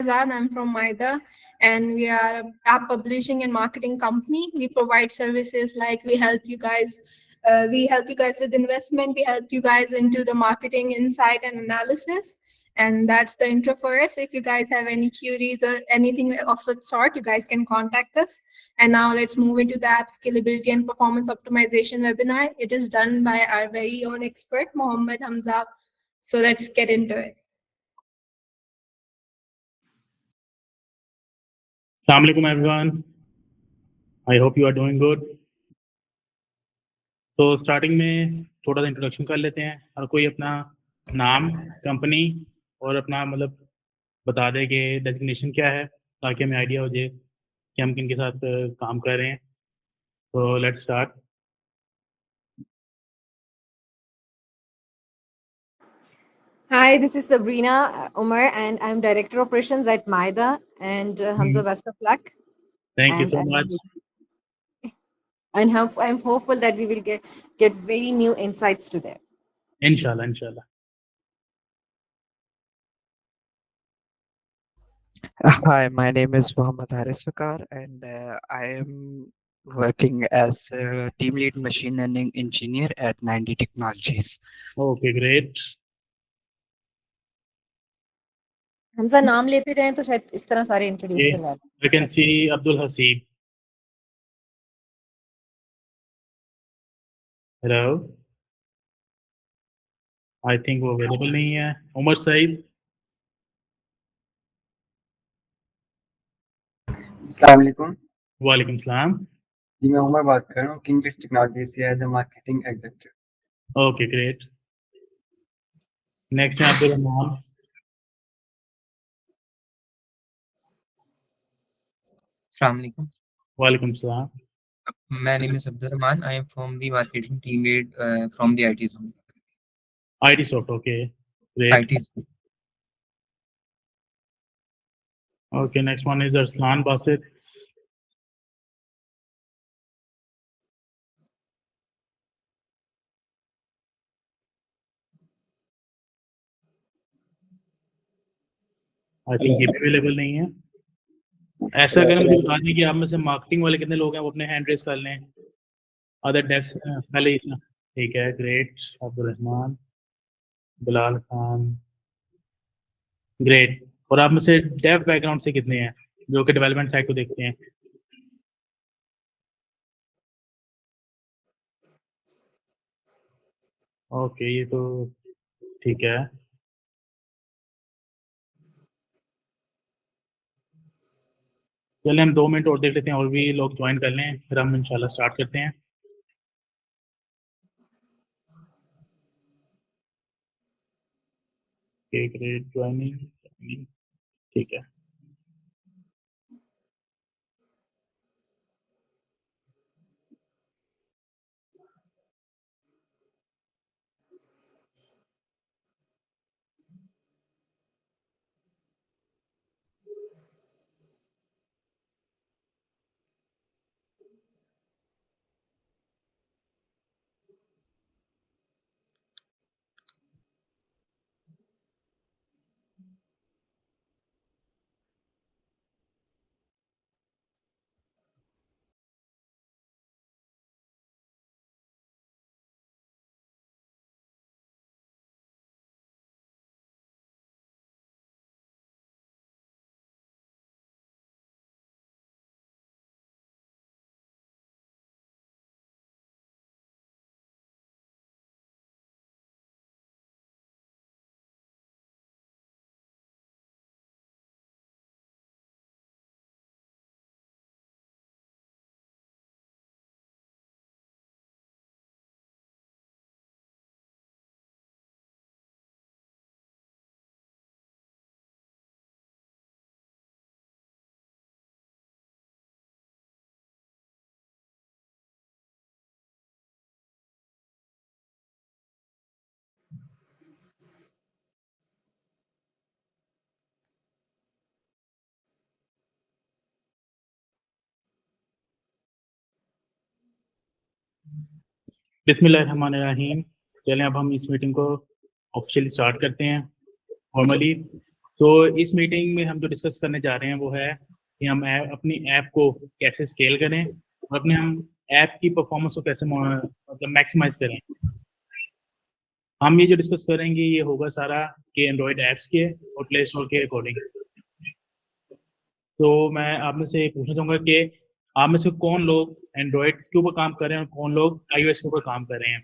Azad. I'm from Maida, and we are a app publishing and marketing company. We provide services like we help you guys. We help you guys with investment. We help you guys into the marketing insight and analysis. And that's the intro for us. If you guys have any queries or anything of such sort, you guys can contact us. And now let's move into the app scalability and performance optimization webinar. It is done by our very own expert, Mohammed Hamza. So let's get into it. Assalamu alaikum everyone. I hope you are doing good. तो starting में थोड़ा सा introduction कर लेते हैं. हर कोई अपना नाम, कंपनी और अपना मतलब बता दे कि डेजिग्नेशन क्या है, ताकि हमें आइडिया हो जाए कि हम किन के साथ काम कर रहे हैं. तो let's start. Hi, this is Sabrina Umar, and I'm Director Operations at Maida. And Hamza, best of luck. Thank you so much. And I'm hopeful that we will get very new insights today. Inshallah, inshallah. Hi, my name is Mohammad Haris Fakar, and I am working as a team lead machine learning engineer at 90 Technologies. Okay, great. Hamza नाम लेते रहे तो शायद इस तरह सारे introduce Okay. करवा दें. We can see Abdul Hasib. Hello. I think वो available नहीं है. उमर साहिब. अस्सलाम वालेकुम. वालेकुम सलाम. जी मैं उमर बात कर रहा हूँ किंगफिश टेक्नोलॉजी से as a marketing executive. Okay, great. Next है अब्दुल रहमान. Assalamu alaikum. वालेकुम सलाम. My name is Abdul Rahman. I am from the marketing team lead from the IT zone. IT soft. Okay, great. IT zone. Okay, next one is Arslan Basit. I think ये भी available नहीं है. ऐसा करें, मुझे बता दें कि आप में से मार्केटिंग वाले कितने लोग हैं, वो अपने हैंड रेस कर लें. अदर डेव्स पहले इस. ठीक है, ग्रेट. अब्दुल रहमान, बिलाल खान, ग्रेट. और आप में से डेव बैकग्राउंड से कितने हैं जो कि डेवलपमेंट साइड को देखते हैं? ओके, ये तो ठीक है. चलिए हम 2 मिनट और देख लेते हैं और भी लोग ज्वाइन कर लें, फिर हम इंशाल्लाह स्टार्ट करते हैं. Great joining. ठीक है. बिस्मिल्लाहिर्रहमानिर्रहीम. चलें अब हम इस मीटिंग को ऑफिशियली स्टार्ट करते हैं. फॉर्मली इस मीटिंग में हम जो डिस्कस करने जा रहे हैं वो है कि हम अपनी ऐप को कैसे स्केल करें और अपने हम ऐप की परफॉर्मेंस को कैसे मतलब मैक्सिमाइज करें। हम ये जो डिस्कस करेंगे ये होगा सारा के एंड्रॉयड ऐप्स के और प्ले स्टोर के अकॉर्डिंग। तो मैं आप में से पूछना चाहूँगा कि आप में से कौन लोग एंड्रॉयड के ऊपर काम कर रहे हैं और कौन लोग iOS के ऊपर काम कर रहे हैं।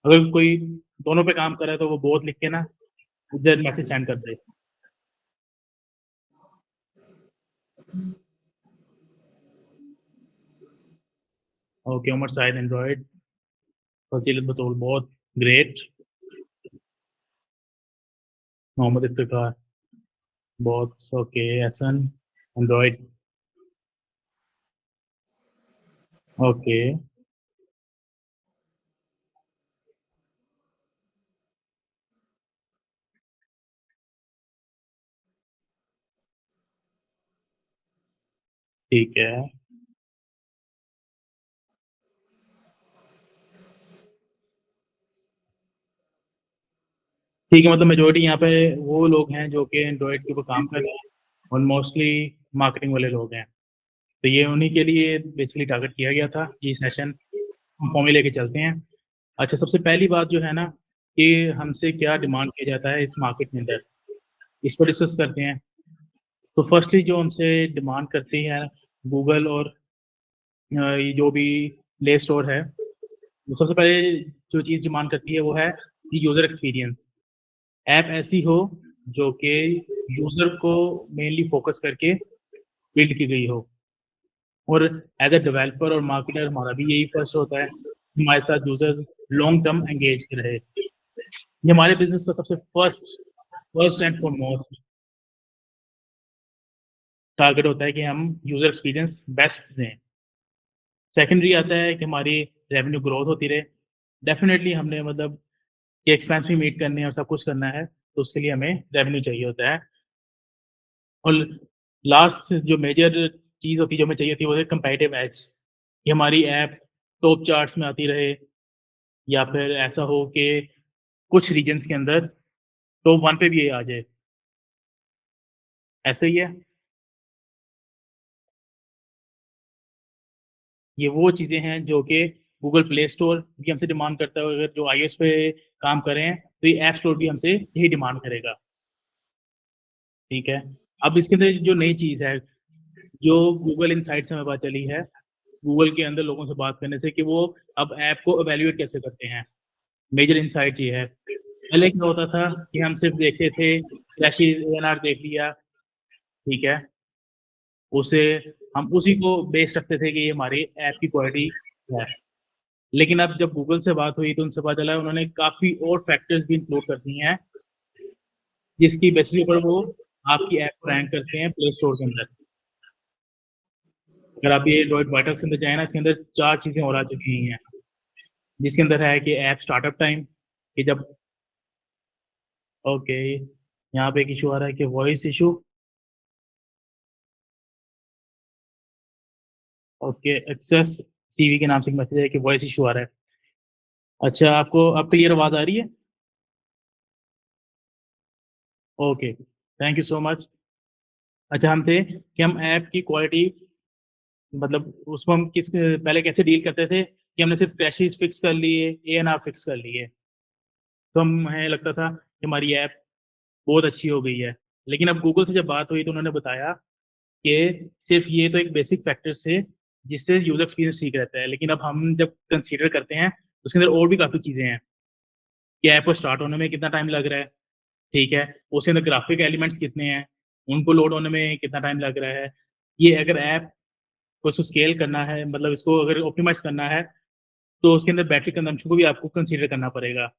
अगर कोई दोनों पे काम कर रहा है तो वो बोथ लिख के ना इधर मैसेज सेंड कर दे। ओके, उमर साहिद एंड्रॉयड, फजीलत बतौल बहुत ग्रेट, मोहम्मद इफ्तिखार बहुत ओके, एहसन एंड्रॉयड ओके, ठीक है। ठीक है, मतलब मेजोरिटी यहाँ पे वो लोग हैं जो कि एंड्रॉयड के ऊपर काम कर रहे हैं और मोस्टली मार्केटिंग वाले लोग हैं। तो ये उन्हीं के लिए बेसिकली टारगेट किया गया था। ये सेशन हम फॉर्म में लेके चलते हैं। अच्छा, सबसे पहली बात जो है ना कि हमसे क्या डिमांड किया जाता है इस मार्केट में अंदर, इस पर डिस्कस करते हैं। तो फर्स्टली जो हमसे डिमांड करती है गूगल और ये जो भी प्ले स्टोर है, तो सबसे पहले जो चीज़ डिमांड करती है वो है कि यूज़र एक्सपीरियंस। ऐप ऐसी हो जो कि यूज़र को मेनली फोकस करके बिल्ड की गई हो। और एज अ डेवलपर और मार्केटर हमारा भी यही फर्स्ट होता है कि हमारे साथ यूज़र्स लॉन्ग टर्म एंगेज रहे। ये हमारे बिजनेस का सबसे फर्स्ट एंड फॉरमोस्ट टारगेट होता है कि हम यूज़र एक्सपीरियंस बेस्ट दें। सेकेंडरी आता है कि हमारी रेवेन्यू ग्रोथ होती रहे। डेफिनेटली हमने मतलब कि एक्सपेंस भी मीट करने हैं और सब कुछ करना है, तो उसके लिए हमें रेवेन्यू चाहिए होता है। और लास्ट जो मेजर चीज़ होती है जो हमें चाहिए थी वो है कंपैरेटिव एज, कि हमारी ऐप टॉप चार्ट्स में आती रहे या फिर ऐसा हो कि कुछ रीजन्स के अंदर टॉप 1 पे भी ये आ जाए। ऐसा ही है। ये वो चीज़ें हैं जो कि गूगल प्ले स्टोर भी हमसे डिमांड करता है। अगर जो iOS पे काम कर रहे हैं तो ये ऐप स्टोर भी हमसे यही डिमांड करेगा। ठीक है। अब इसके अंदर जो नई चीज़ है, जो गूगल इनसाइट से हमें पता चली है, गूगल के अंदर लोगों से बात करने से, कि वो अब ऐप को इवैल्यूएट कैसे करते हैं। मेजर इनसाइट ये है। पहले क्या होता था कि हम सिर्फ देखते थे क्रैशेज़, ANR देख लिया, ठीक है। उसे हम उसी को बेस रखते थे कि ये हमारी ऐप की क्वालिटी है। लेकिन अब जब गूगल से बात हुई तो उनसे पता चला उन्होंने काफ़ी और फैक्टर्स भी इंक्लूड कर दिए हैं, जिसकी बेसिस के ऊपर वो आपकी ऐप को रैंक करते हैं प्ले स्टोर के अंदर। अगर आप ये एंड्रॉइड वाइटल्स के अंदर जाएँ ना, इसके अंदर 4 चीज़ें और आ चुकी हैं, जिसके अंदर है कि ऐप स्टार्टअप टाइम, कि जब ओके, यहाँ पे एक इश्यू आ रहा है कि voice issue, okay, access CV के नाम से एक मैसेज है कि वॉइस इश्यू आ रहा है। अच्छा, आपको अब क्लियर आवाज़ आ रही है? Okay, thank you so much. अच्छा, हम थे कि हम ऐप की क्वालिटी मतलब उसको हम पहले कैसे डील करते थे कि हमने सिर्फ क्रैशेज़ फिक्स कर लिए, ANR फिक्स कर लिए। तो हमें लगता था कि हमारी ऐप बहुत अच्छी हो गई है। लेकिन अब गूगल से जब बात हुई तो उन्होंने बताया कि सिर्फ ये तो एक बेसिक फैक्टर्स थे जिससे यूज़र एक्सपीरियंस ठीक रहता है। लेकिन अब हम जब कंसीडर करते हैं तो उसके अंदर और भी काफ़ी चीज़ें हैं कि ऐप को स्टार्ट होने में कितना टाइम लग रहा है, ठीक है? उसके अंदर ग्राफिक एलिमेंट्स कितने हैं, उनको लोड होने में कितना टाइम लग रहा है। ये अगर ऐप को इसको स्केल करना है, मतलब इसको अगर ऑप्टिमाइज़ करना है, तो उसके अंदर बैटरी कंज़म्पशन को भी आपको कंसीडर करना पड़ेगा।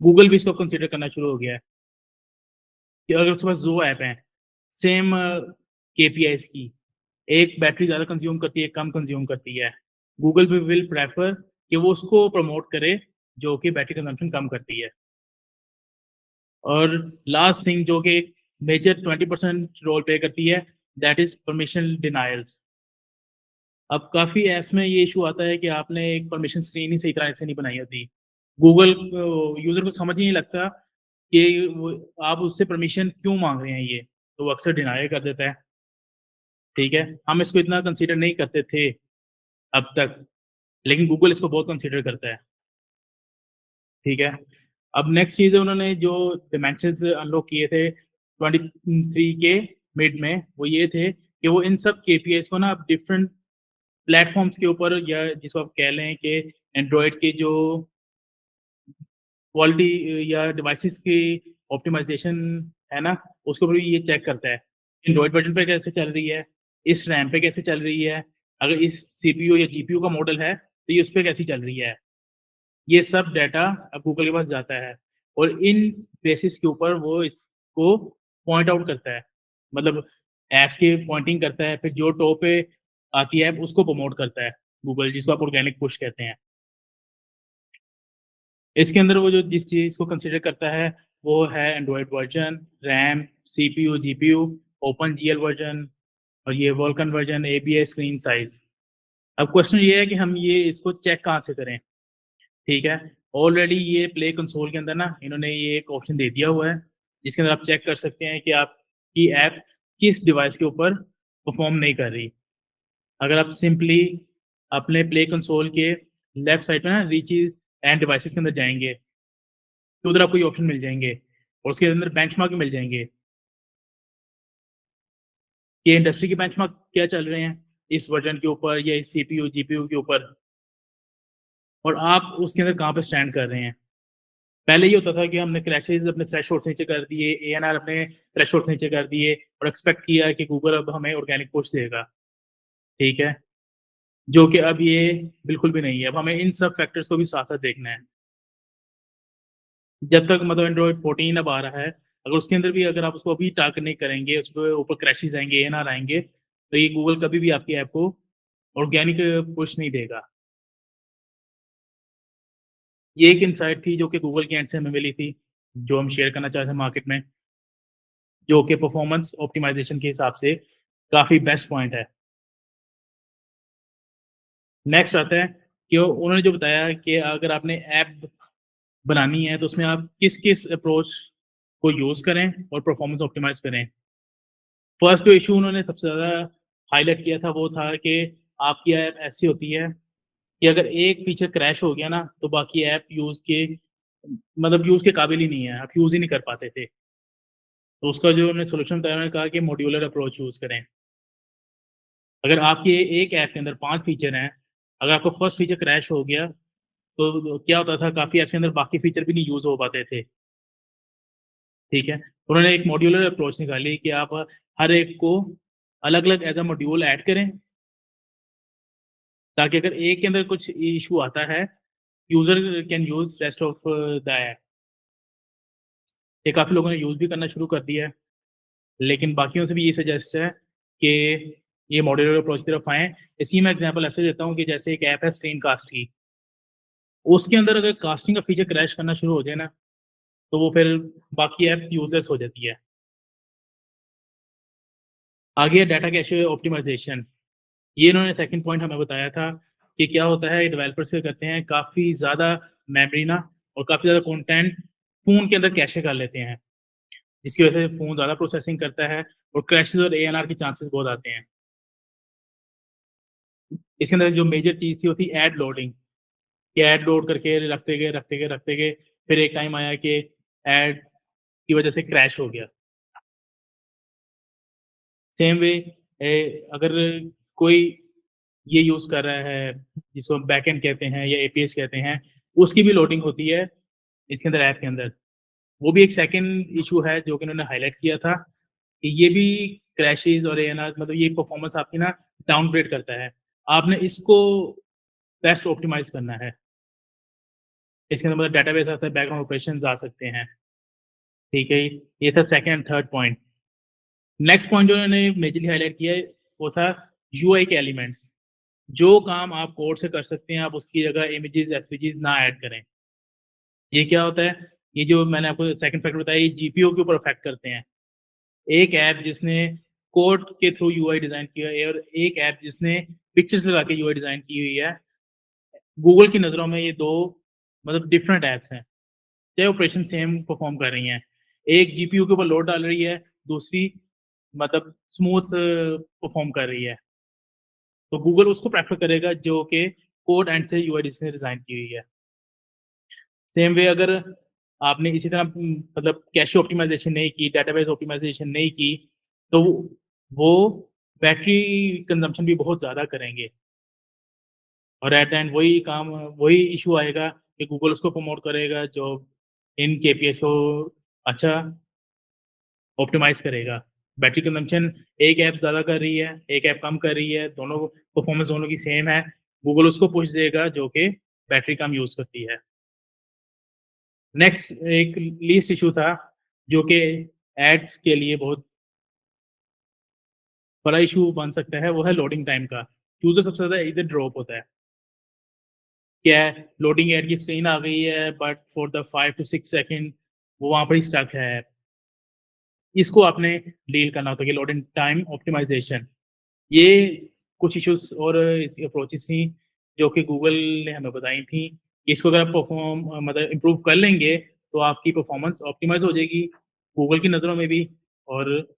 गूगल भी इसको कंसीडर करना शुरू हो गया है कि अगर उसके पास 2 ऐप हैं, सेम KPIs की, एक बैटरी ज़्यादा कंज़्यूम करती है, एक कम कंज़्यूम करती है। गूगल भी विल प्रेफर कि वो उसको प्रमोट करे जो कि बैटरी कंज़म्पशन कम करती है। और लास्ट थिंग जो कि मेजर 20% रोल प्ले करती है, दैट इज़ परमिशन डिनायल्स। अब काफ़ी ऐप्स में ये इश्यू आता है कि आपने एक परमिशन स्क्रीन ही सही तरह से नहीं बनाई होती। गूगल को यूज़र को समझ ही नहीं लगता कि आप उससे परमिशन क्यों मांग रहे हैं, ये तो वो अक्सर डिनाई कर देता है। ठीक है, हम इसको इतना कंसीडर नहीं करते थे अब तक, लेकिन गूगल इसको बहुत कंसीडर करता है। ठीक है, अब नेक्स्ट चीज़ है, उन्होंने जो डिमेंशंस अनलॉक किए थे 23 के मिड में, वो ये थे कि वो इन सब केपीआईज़ को ना अब डिफरेंट प्लेटफॉर्म्स के ऊपर, या जिसको आप कह लें कि एंड्रॉयड के जो क्वालिटी या डिवाइसेस की ऑप्टिमाइजेशन है ना, उसके ऊपर भी ये चेक करता है। एंड्रॉयड वर्जन पे कैसे चल रही है, इस रैम पे कैसे चल रही है, अगर इस सीपीयू या जीपीयू का मॉडल है, तो ये उस पे कैसी चल रही है। ये सब डाटा अब गूगल के पास जाता है और इन बेसिस के ऊपर वो इसको पॉइंट आउट करता है। मतलब ऐप्स की पॉइंटिंग करता है, फिर जो टॉप पे आती है ऐप उसको प्रमोट करता है गूगल, जिसको आप ऑर्गेनिक पुश कहते हैं। इसके अंदर वो जो जिस चीज़ को कंसीडर करता है वो है Android version, RAM, CPU, GPU, OpenGL version और ये Vulkan version, ABS, screen size. अब क्वेश्चन ये है कि हम ये इसको चेक कहाँ से करें? ठीक है, ऑलरेडी ये प्ले कंसोल के अंदर ना इन्होंने ये एक ऑप्शन दे दिया हुआ है, जिसके अंदर आप चेक कर सकते हैं कि आपकी ऐप किस डिवाइस के ऊपर परफॉर्म नहीं कर रही। अगर आप सिंपली अपने प्ले कंसोल के लेफ्ट साइड पे ना रीचेस एंड डिवाइसेस के अंदर जाएंगे, तो उधर आपको ये ऑप्शन मिल जाएंगे और उसके अंदर बेंचमार्क मिल जाएंगे। ये इंडस्ट्री के बेंचमार्क क्या चल रहे हैं इस वर्जन के ऊपर या इस सीपीयू, जीपीयू के ऊपर, और आप उसके अंदर कहाँ पे स्टैंड कर रहे हैं। पहले ये होता था कि हमने क्रैशेज़ अपने थ्रेशोल्ड से नीचे कर दिए, एएनआर अपने थ्रेशोल्ड से नीचे कर दिए और एक्सपेक्ट किया कि गूगल अब हमें ऑर्गेनिक पुश देगा। ठीक है? जो कि अब ये बिल्कुल भी नहीं है। अब हमें इन सब फैक्टर्स को भी साथ-साथ देखना है। जब तक मतलब एंड्रॉइड 14 अब आ रहा है, अगर उसके अंदर भी अगर आप उसको अभी टारगेट नहीं करेंगे, उसके ऊपर क्रैशेज़ आएँगे, एएनआर आएँगे, तो ये गूगल कभी भी आपकी ऐप को ऑर्गेनिक पुश नहीं देगा। ये एक इनसाइट थी जो कि गूगल के एंड से हमें मिली थी, जो हम शेयर करना चाहते हैं मार्केट में, जो कि परफॉर्मेंस ऑप्टिमाइज़ेशन के हिसाब से काफ़ी बेस्ट पॉइंट है। नेक्स्ट आता है कि उन्होंने जो बताया कि अगर आपने ऐप बनानी है तो उसमें आप किस-किस अप्रोच को यूज़ करें और परफॉर्मेंस ऑप्टिमाइज़ करें। फर्स्ट जो इश्यू उन्होंने सबसे ज़्यादा हाइलाइट किया था वो था कि आपकी ऐप ऐसी होती है कि अगर एक फीचर क्रैश हो गया ना, तो बाकी ऐप यूज़ के मतलब यूज़ के काबिल ही नहीं है, आप यूज़ ही नहीं कर पाते थे। तो उसका जो उन्होंने सॉल्यूशन बताया, उन्होंने कहा कि मॉड्यूलर अप्रोच यूज़ करें। अगर आपके एक ऐप के अंदर 5 फीचर हैं, अगर आपका फर्स्ट फीचर क्रैश हो गया, तो क्या होता था, काफ़ी ऐप्स के अंदर बाकी फीचर भी नहीं यूज़ हो पाते थे। ठीक है? उन्होंने एक मॉड्यूलर अप्रोच निकाली कि आप हर एक को अलग-अलग एज़ अ मॉड्यूल ऐड करें, ताकि अगर एक के अंदर कुछ इश्यू आता है, user can use rest of the app. ये काफ़ी लोगों ने यूज़ भी करना शुरू कर दिया है, लेकिन बाकियों से भी ये सजेस्ट है कि ये मॉड्यूलर अप्रोच की तरफ आएँ। इसी में एग्ज़ाम्पल ऐसे देता हूँ कि जैसे एक ऐप है स्क्रीनकास्ट की, उसके अंदर अगर कास्टिंग का फीचर क्रैश करना शुरू हो जाए ना, तो वो फिर बाकी ऐप यूज़लेस हो जाती है। आगे है डाटा कैश ऑप्टिमाइज़ेशन। ये इन्होंने सेकंड पॉइंट हमें बताया था कि क्या होता है, डेवलपर्स क्या करते हैं, काफ़ी ज़्यादा मेमोरी ना और काफ़ी ज़्यादा कंटेंट फ़ोन के अंदर कैश कर लेते हैं, जिसकी वजह से फ़ोन ज़्यादा प्रोसेसिंग करता है और क्रैशेज़ और एएनआर के चांसेस बहुत आते हैं। इसके अंदर जो मेजर चीज़ थी वो थी ऐड लोडिंग, कि ऐड लोड करके रखते गए, फिर एक टाइम आया कि ऐड की वजह से क्रैश हो गया। सेम वे अगर कोई ये यूज़ कर रहा है, जिसको बैकएंड कहते हैं या एपीएस कहते हैं, उसकी भी लोडिंग होती है इसके अंदर, ऐप के अंदर। वो भी एक सेकंड इश्यू है जो कि उन्होंने हाइलाइट किया था कि ये भी क्रैशेज़ और एएनआर, मतलब ये परफॉर्मेंस आपकी ना डाउनग्रेड करता है। आपने इसको बेस्ट ऑप्टिमाइज़ करना है। इसके अंदर मतलब डेटाबेस आता है, बैकग्राउंड ऑपरेशंस आ सकते हैं। ठीक है? ये था second and third point. Next point जो उन्होंने मेजरली हाइलाइट किया है, वो था यूआई के एलिमेंट्स। जो काम आप कोड से कर सकते हैं, आप उसकी जगह इमेजेस, एसवीजीस ना ऐड करें। ये क्या होता है? ये जो मैंने आपको सेकंड फैक्टर बताया, ये जीपीयू के ऊपर अफेक्ट करते हैं। एक ऐप जिसने कोड के थ्रू यूआई डिज़ाइन किया है और एक ऐप जिसने पिक्चर्स लगा के यूआई डिज़ाइन की हुई है, गूगल की नज़रों में ये 2 मतलब डिफरेंट ऐप्स हैं। चाहे ऑपरेशन सेम परफॉर्म कर रही हैं। एक जीपीयू के ऊपर लोड डाल रही है, दूसरी मतलब स्मूथ परफॉर्म कर रही है। तो गूगल उसको प्रेफ़र करेगा जो कि कोड एंड से यूआई जिसने डिज़ाइन की हुई है। सेम वे अगर आपने इसी तरह मतलब कैश ऑप्टिमाइज़ेशन नहीं की, डेटाबेस ऑप्टिमाइज़ेशन नहीं की, तो वो बैटरी कंज़म्पशन भी बहुत ज़्यादा करेंगे और एट द एंड वही इश्यू आएगा कि गूगल उसको प्रमोट करेगा जो इन केपीएस को अच्छा ऑप्टिमाइज़ करेगा। बैटरी कंज़म्पशन एक ऐप ज़्यादा कर रही है, एक ऐप कम कर रही है, दोनों परफ़ॉर्मेंस दोनों की सेम है, गूगल उसको पुश देगा जो कि बैटरी कम यूज़ करती है। नेक्स्ट एक लीस्ट इश्यू था जो कि एड्स के लिए बहुत बड़ा इश्यू बन सकता है, वो है लोडिंग टाइम का। यूज़र सबसे ज़्यादा इधर ड्रॉप होता है। क्या है, लोडिंग एड की स्क्रीन आ गई है but for the 5 to 6 second वो वहाँ पर ही स्टक है। इसको आपने डील करना होता है कि लोडिंग टाइम ऑप्टिमाइज़ेशन। ये कुछ इश्यूज़ और इसकी अप्रोचेज़ थी जो कि गूगल ने हमें बताई थी। इसको अगर आप मतलब इम्प्रूव कर लेंगे तो आपकी परफ़ॉर्मेंस ऑप्टिमाइज़ हो जाएगी, गूगल की नज़रों में भी और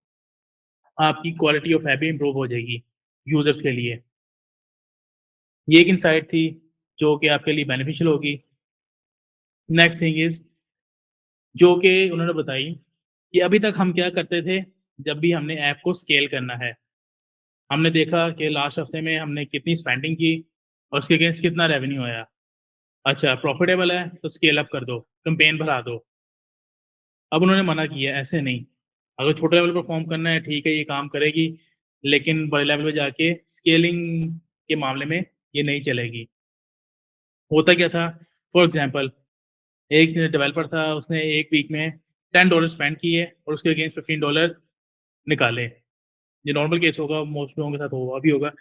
आपकी क्वालिटी ऑफ ऐप भी इम्प्रूव हो जाएगी यूज़र्स के लिए। ये एक इनसाइट थी जो कि आपके लिए बेनिफिशियल होगी। नेक्स्ट थिंग इज़ जो कि उन्होंने बताई कि अभी तक हम क्या करते थे जब भी हमने ऐप को स्केल करना है। हमने देखा कि लास्ट हफ्ते में हमने कितनी स्पेंडिंग की और उसके अगेंस्ट कितना रेवेन्यू आया। अच्छा प्रॉफिटेबल है तो स्केल अप कर दो, कैम्पेन बढ़ा दो। अब उन्होंने मना किया ऐसे नहीं, अगर छोटे लेवल पर परफॉर्म करना है ठीक है ये काम करेगी, लेकिन बड़े लेवल पे जाके स्केलिंग के मामले में ये नहीं चलेगी। होता क्या था फॉर एग्ज़ाम्पल एक डेवलपर था उसने 1 वीक में $10 स्पेंड किए और उसके अगेंस्ट $15 निकाले। ये नॉर्मल केस होगा, मोस्ट लोगों के साथ हुआ भी होगा।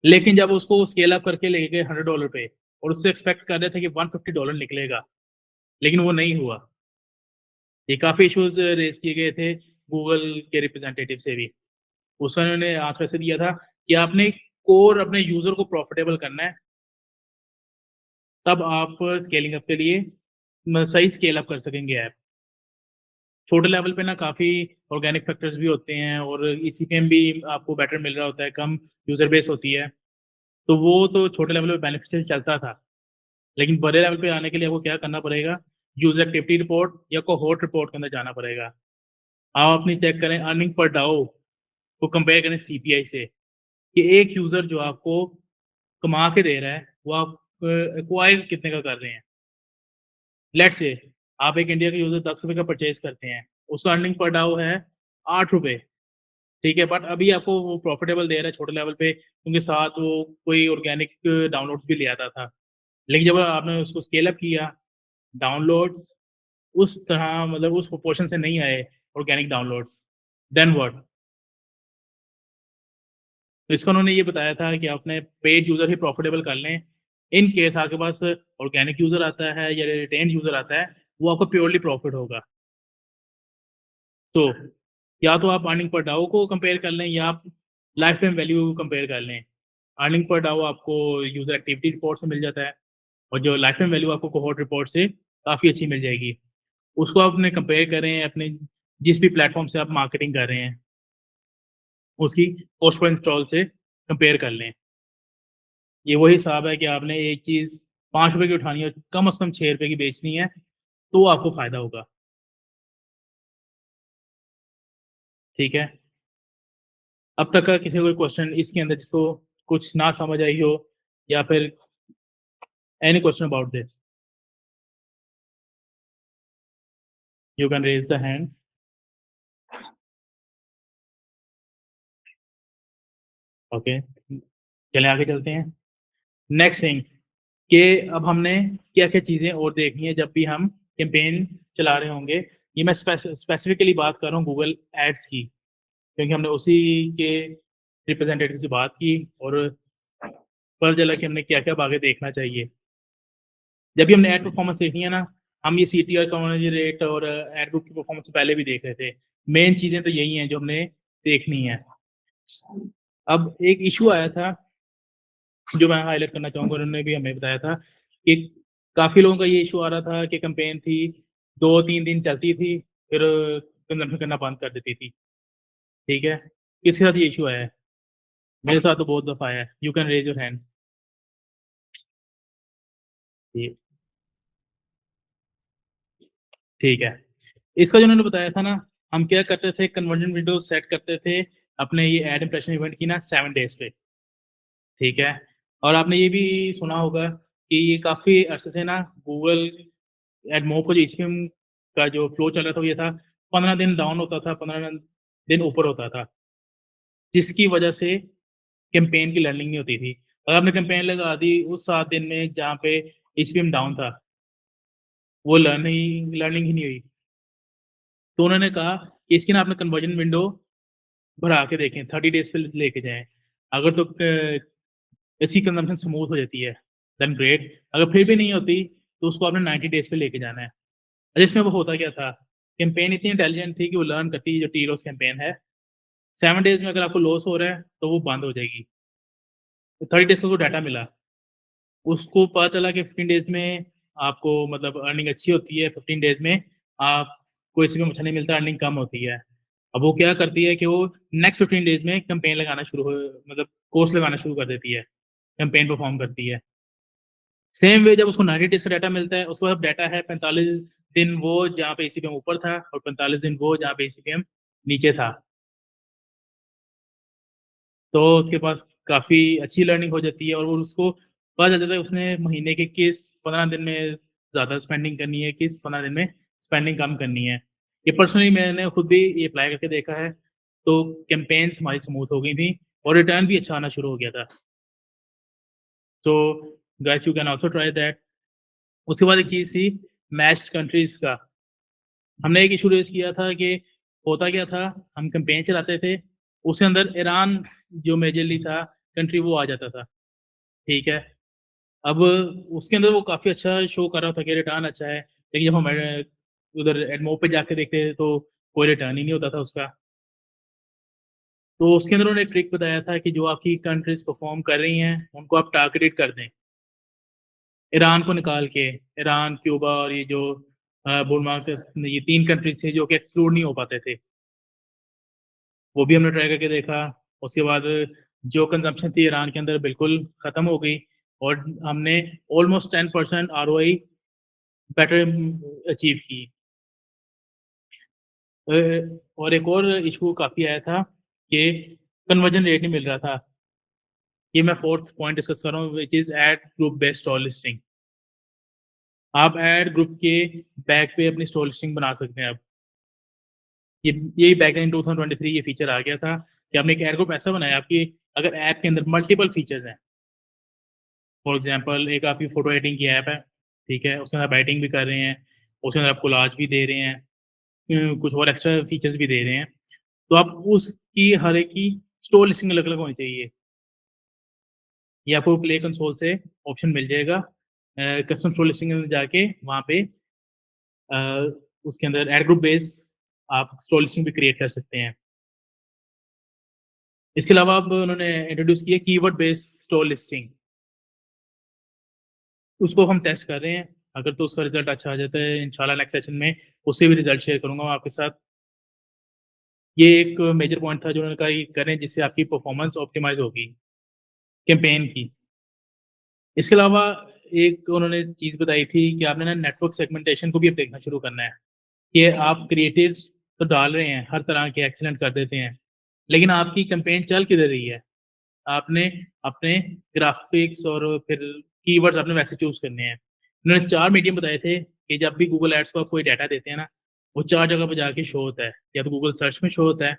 लेकिन जब उसको स्केल अप करके ले गए $100 पे और उससे एक्सपेक्ट कर रहे थे कि $150 निकलेगा, लेकिन वो नहीं हुआ। ये काफ़ी इश्यूज़ रेज़ किए गए थे गूगल के रिप्रेजेंटेटिव से भी। उसका उन्होंने आंसर ऐसे दिया था कि आपने कोर अपने यूज़र को प्रॉफ़िटेबल करना है, तब आप स्केलिंग अप के लिए सही स्केल अप कर सकेंगे ऐप। छोटे लेवल पे ना काफ़ी ऑर्गेनिक फैक्टर्स भी होते हैं और ईसीपीएम भी आपको बेटर मिल रहा होता है, कम यूज़र बेस होती है। तो वो तो छोटे लेवल पे बेनिफिशियल चलता था। लेकिन बड़े लेवल पे आने के लिए आपको क्या करना पड़ेगा, यूज़र एक्टिविटी रिपोर्ट या कोहोर्ट रिपोर्ट के अंदर जाना पड़ेगा। आप अपनी चेक करें अर्निंग पर डाउ को कंपेयर करें सीपीआई से, कि एक यूज़र जो आपको कमा के दे रहा है, वो आप एक्वायर कितने का कर रहे हैं। लेट्स से आप एक इंडिया के यूज़र ₹10 का परचेज़ करते हैं, उसका अर्निंग पर डाउ है ₹8, ठीक है? बट अभी आपको वो प्रॉफिटेबल दे रहा है छोटे लेवल पे क्योंकि साथ वो कोई ऑर्गेनिक डाउनलोड्स भी ले आता था। लेकिन जब आपने उसको स्केल अप किया, डाउनलोड्स उस तरह मतलब उस प्रोपोर्शन से नहीं आए ऑर्गेनिक डाउनलोड्स, देन व्हाट? तो इसका उन्होंने ये बताया था कि आपने पेड यूज़र ही प्रॉफिटेबल कर लें। इन केस आपके पास ऑर्गेनिक यूज़र आता है या रिटेन्ड यूज़र आता है, वो आपको प्योरली प्रॉफिट होगा। तो या तो आप अर्निंग पर डाउ को कंपेयर कर लें या आप लाइफ टाइम वैल्यू कंपेयर कर लें। अर्निंग पर डाउ आपको यूज़र एक्टिविटी रिपोर्ट से मिल जाता है और जो लाइफ टाइम वैल्यू आपको कोहोर्ट रिपोर्ट से काफ़ी अच्छी मिल जाएगी। उसको आप अपने कंपेयर करें अपने जिस भी प्लेटफ़ॉर्म से आप मार्केटिंग कर रहे हैं, उसकी कॉस्ट पर इंस्टॉल से कंपेयर कर लें। ये वही हिसाब है कि आपने एक चीज़ ₹5 की उठानी है, कम से कम ₹6 की बेचनी है, तो आपको फ़ायदा होगा। ठीक है? अब तक का किसी को कोई क्वेश्चन इसके अंदर जिसको कुछ ना समझ आई हो या फिर any question about this? You can raise the hand. Okay, चलें आगे चलते हैं। नेक्स्ट थिंग कि अब हमने क्या-क्या चीज़ें और देखनी है जब भी हम कैंपेन चला रहे होंगे। ये मैं स्पेसिफिकली बात कर रहा हूँ गूगल एड्स की, क्योंकि हमने उसी के रिप्रेजेंटेटिव से बात की और पता चला कि हमने क्या-क्या आगे देखना चाहिए। जब भी हमने एड परफॉर्मेंस देखनी है ना, हम ये सीटीआर कन्वर्जन रेट और एड ग्रुप की परफॉर्मेंस पहले भी देख रहे थे। मेन चीज़ें तो यही हैं जो हमने देखनी है। अब एक इश्यू आया था जो मैं हाइलाइट करना चाहूँगा, उन्होंने भी हमें बताया था कि काफ़ी लोगों का ये इश्यू आ रहा था कि कैंपेन थी 2-3 दिन चलती थी, फिर कंजम्पशन करना बंद कर देती थी, ठीक है? किसके साथ ये इश्यू आया है? मेरे साथ तो बहुत दफ़ा आया है। You can raise your hand. जी, ठीक है। इसका जो उन्होंने बताया था ना, हम क्या करते थे, कन्वर्जन विंडो सेट करते थे अपने ये ऐड इंप्रेशन इवेंट की ना 7 डेज़ पे, ठीक है? और आपने ये भी सुना होगा कि ये काफ़ी अरसे से ना गूगल एडमोब का जो ईसीएम का जो फ्लो चल रहा था, वो ये था 15 दिन डाउन होता था, 15 दिन ऊपर होता था, जिसकी वजह से कैंपेन की लर्निंग नहीं होती थी। अगर आपने कैंपेन लगा दी उस 7 दिन में जहाँ पे ईसीएम डाउन था, वो लर्निंग लर्निंग ही नहीं हुई। तो उन्होंने कहा कि इसकी ना आपने कन्वर्जन विंडो बढ़ा के देखें, 30 डेज़ पे लेके जाएँ। अगर तो इसकी कंजम्पशन स्मूथ हो जाती है, देन ग्रेट। अगर फिर भी नहीं होती, तो उसको आपने 90 डेज़ पे लेके जाना है। इसमें वो होता क्या था, कैंपेन इतनी इंटेलिजेंट थी कि वो लर्न करती है, जो टीरोस कैंपेन है, 7 डेज़ में अगर आपको लॉस हो रहा है, तो वो बंद हो जाएगी। तो 30 डेज़ का जो डाटा मिला, उसको पता चला कि 15 डेज़ में आपको मतलब अर्निंग अच्छी होती है, 15 डेज़ में आपको इसमें अच्छा नहीं मिलता, अर्निंग कम होती है। अब वो क्या करती है कि वो नेक्स्ट 15 डेज़ में कैंपेन लगाना शुरू हो मतलब कोर्स लगाना शुरू कर देती है, कैंपेन परफ़ॉर्म करती है। सेम वे जब उसको 90 डेज़ का डाटा मिलता है, उसके बाद डाटा है 45 दिन वो जहाँ पे ईसीपीएम ऊपर था और 45 दिन वो जहाँ पे ईसीपीएम नीचे था। तो उसके पास काफ़ी अच्छी लर्निंग हो जाती है और वो उसको पता चल जाता है उसने महीने के किस 15 दिन में ज़्यादा स्पेंडिंग करनी है, किस 15 दिन में स्पेंडिंग कम करनी है। ये पर्सनली मैंने खुद भी ये अप्लाई करके देखा है, तो कैम्पेन्स हमारी स्मूथ हो गई थी और रिटर्न भी अच्छा आना शुरू हो गया था। So guys you can also try that. उसके बाद एक चीज़ थी मैच्ड कंट्रीज़ का। हमने एक इश्यू रेज़ किया था कि होता क्या था, हम कैंपेन चलाते थे, उसके अंदर ईरान जो मेजरली था कंट्री वो आ जाता था, ठीक है? अब उसके अंदर वो काफ़ी अच्छा शो कर रहा था कि रिटर्न अच्छा है, लेकिन जब हम उधर एडमोब पे जाके देखते थे तो कोई रिटर्न ही नहीं होता था उसका। तो उसके अंदर उन्होंने एक ट्रिक बताया था कि जो आपकी कंट्रीज़ परफ़ॉर्म कर रही हैं, उनको आप टारगेटेड कर दें। ईरान को निकाल के, ईरान, क्यूबा और ये जो बुलमार्क ये 3 कंट्रीज़ थे जो कि एक्सक्लूड नहीं हो पाते थे। वो भी हमने ट्राई करके देखा। उसके बाद जो कंज़म्पशन थी ईरान के अंदर बिल्कुल ख़त्म हो गई और हमने ऑलमोस्ट 10% आरओआई बेटर अचीव की। अ, और एक और इश्यू काफ़ी आया था कि कन्वर्जन रेट नहीं मिल रहा था। ये मैं 4th पॉइंट डिस्कस कर रहा हूँ which is add group based stall listing. आप ऐड ग्रुप के बैक पे अपनी स्टॉल लिस्टिंग बना सकते हैं अब। यही बैक इन 2023 ये फीचर आ गया था कि आपने एक ऐड ग्रुप ऐसा बनाया आपकी अगर ऐप के अंदर मल्टीपल फीचर्स हैं। फॉर एग्ज़ाम्पल एक आपकी फ़ोटो एडिटिंग की ऐप है, ठीक है? उसके अंदर आप एडिटिंग भी कर रहे हैं, उसके अंदर आप कोलाज भी दे रहे हैं, कुछ और एक्स्ट्रा फीचर्स भी दे रहे हैं। तो आप उसकी हर एक की स्टोर लिस्टिंग अलग-अलग होनी चाहिए। ये आपको प्ले कंसोल से ऑप्शन मिल जाएगा। कस्टम स्टोर लिस्टिंग में जाके वहाँ पे अ, उसके अंदर ऐड ग्रुप बेस आप स्टोर लिस्टिंग भी क्रिएट कर सकते हैं। इसके अलावा अब उन्होंने इंट्रोड्यूस किया कीवर्ड बेस्ड स्टोर लिस्टिंग। उसको हम टेस्ट कर रहे हैं, अगर तो उसका रिज़ल्ट अच्छा आ जाता है इंशाल्लाह नेक्स्ट सेशन में उससे भी रिज़ल्ट शेयर करूँगा मैं आपके साथ। ये एक मेजर पॉइंट था जो उन्होंने कहा ये करें जिससे आपकी परफ़ॉर्मेंस ऑप्टिमाइज़ होगी, कैंपेन की। इसके अलावा एक उन्होंने चीज़ बताई थी कि आपने ना नेटवर्क सेगमेंटेशन को भी अब देखना शुरू करना है, कि आप क्रिएटिव्स तो डाल रहे हैं, हर तरह के एक्सीलेंट कर देते हैं, लेकिन आपकी कैंपेन चल किधर रही है? आपने अपने ग्राफ़िक्स और फिर कीवर्ड्स आपने वैसे चूज़ करने हैं। उन्होंने 4 मीडियम बताए थे कि जब भी गूगल एड्स को आप कोई डाटा देते हैं ना, वो 4 जगह पे जाके शो होता है। या तो गूगल सर्च में शो होता है,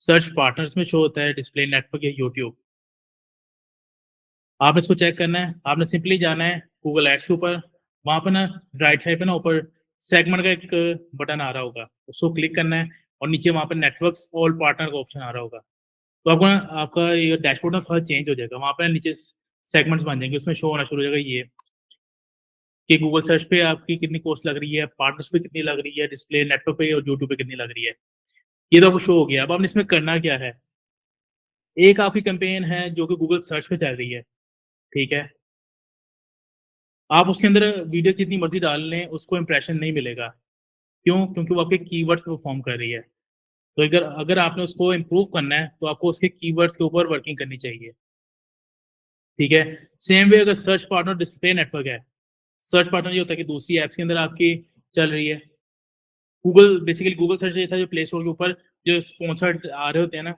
सर्च पार्टनर्स में शो होता है, डिस्प्ले नेटवर्क या यूट्यूब। आपने इसको चेक करना है, आपने सिंपली जाना है गूगल एड्स के ऊपर, वहाँ पे ना राइट साइड पे ना ऊपर सेगमेंट का एक बटन आ रहा होगा, उसको क्लिक करना है और नीचे वहाँ पे नेटवर्क्स ऑल पार्टनर का ऑप्शन आ रहा होगा। तो आपको ना आपका ये डैशबोर्ड ना थोड़ा चेंज हो जाएगा, वहाँ पे नीचे सेगमेंट्स बन जाएँगे, उसमें शो होना शुरू हो जाएगा ये, कि गूगल सर्च पे आपकी कितनी कॉस्ट लग रही है, पार्टनर्स पे कितनी लग रही है, डिस्प्ले नेटवर्क पे और यूट्यूब पे कितनी लग रही है। ये तो आपको शो हो गया, अब आपने इसमें करना क्या है? एक आपकी कैंपेन है जो कि गूगल सर्च पे चल रही है, ठीक है? आप उसके अंदर वीडियोज़ जितनी मर्ज़ी डाल लें, उसको इम्प्रेशन नहीं मिलेगा। क्यों? क्योंकि वो आपके कीवर्ड्स पे परफॉर्म कर रही है। तो अगर अगर आपने उसको इम्प्रूव करना है तो आपको उसके कीवर्ड्स के ऊपर वर्किंग करनी चाहिए। ठीक है? सेम वे अगर सर्च पार्टनर डिस्प्ले नेटवर्क है, सर्च पार्टनर ये होता है कि दूसरी ऐप्स के अंदर आपकी चल रही है। गूगल बेसिकली गूगल सर्च ये था जो प्ले स्टोर के ऊपर जो स्पॉन्सर्ड आ रहे होते हैं ना,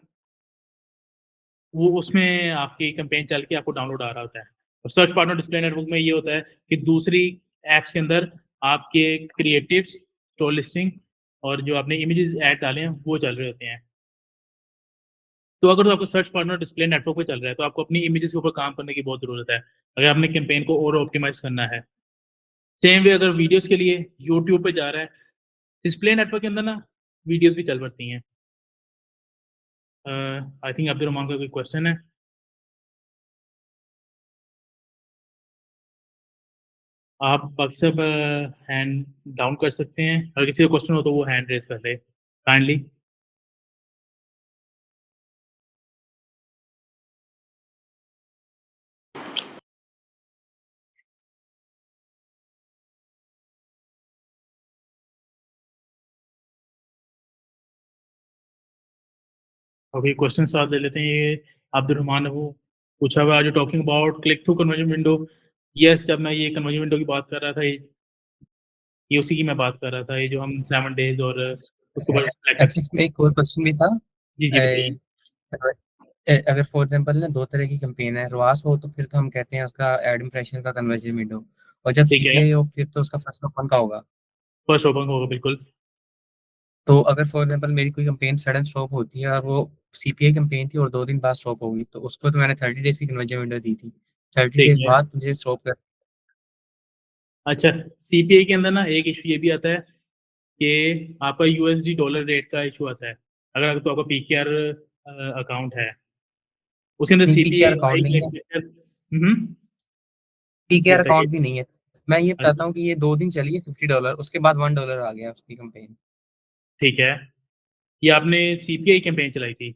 वो उसमें आपकी कैंपेन चल के आपको डाउनलोड आ रहा होता है। और सर्च पार्टनर डिस्प्ले नेटवर्क में ये होता है कि दूसरी ऐप्स के अंदर आपके क्रिएटिव्स, स्टोर लिस्टिंग और जो आपने इमेजेस ऐड डाले हैं, वो चल रहे होते हैं। तो अगर तो आपको सर्च पार्टनर डिस्प्ले नेटवर्क पे चल रहा है, तो आपको अपनी इमेजेस के ऊपर काम करने की बहुत ज़रूरत है, अगर आपने कैंपेन को और ऑप्टिमाइज़ करना है। सेम वे अगर वीडियोज़ के लिए यूट्यूब पे जा रहा है, डिस्प्ले नेटवर्क के अंदर ना वीडियोज़ भी चल पड़ती हैं। आई थिंक अब्दुल रहमान का कोई क्वेश्चन है? आप बाकी सब हैंड डाउन कर सकते हैं। अगर किसी का क्वेश्चन हो तो वो हैंड रेज़ कर ले काइंडली। अभी क्वेश्चन साथ ले लेते हैं। ये अब्दुल रहमान ने वो पूछा हुआ, जो talking about click through conversion window. Yes, जब मैं ये कन्वर्जन विंडो की बात कर रहा था, ये उसी की मैं बात कर रहा था, ये जो हम 7 डेज़ और उसके बाद सेलेक्ट अच्छा, इसमें एक और क्वेश्चन भी था। जी, जी बताइए। अगर अगर फॉर एग्जांपल ना दो तरह की कैंपेन है, ROAS हो तो फिर तो हम कहते हैं उसका एड इंप्रेशन का कन्वर्जन विंडो, और जब ठीक है, CPA हो फिर तो उसका फर्स्ट ओपन का होगा। फर्स्ट ओपन होगा बिल्कुल। तो अगर फॉर एग्जांपल मेरी कोई कैंपेन सडन स्टॉप होती है और वो CPA कैंपेन थी और 2 दिन बाद स्टॉप होगी, तो उसको तो मैंने 30 डेज की कन्वर्जन विंडो दी थी, 30 ठीक डेज है। बाद मुझे स्टॉप कर। अच्छा, सीपीआई के अंदर ना एक इशू ये भी आता है कि आपका यूएसडी डॉलर रेट का इशू आता है। अगर तो आपका पीकेआर अकाउंट है, उसके अंदर नहीं, PKR सीपीआई अकाउंट नहीं है, कैलकुलेटर। हम्म, PKR बताइए। अकाउंट भी नहीं है। मैं ये अच्छा, बताता हूँ कि ये 2 दिन चली है $50, उसके बाद $1 आ गया उसकी कैंपेन। ठीक है, ये आपने सीपीआई कैंपेन चलाई थी।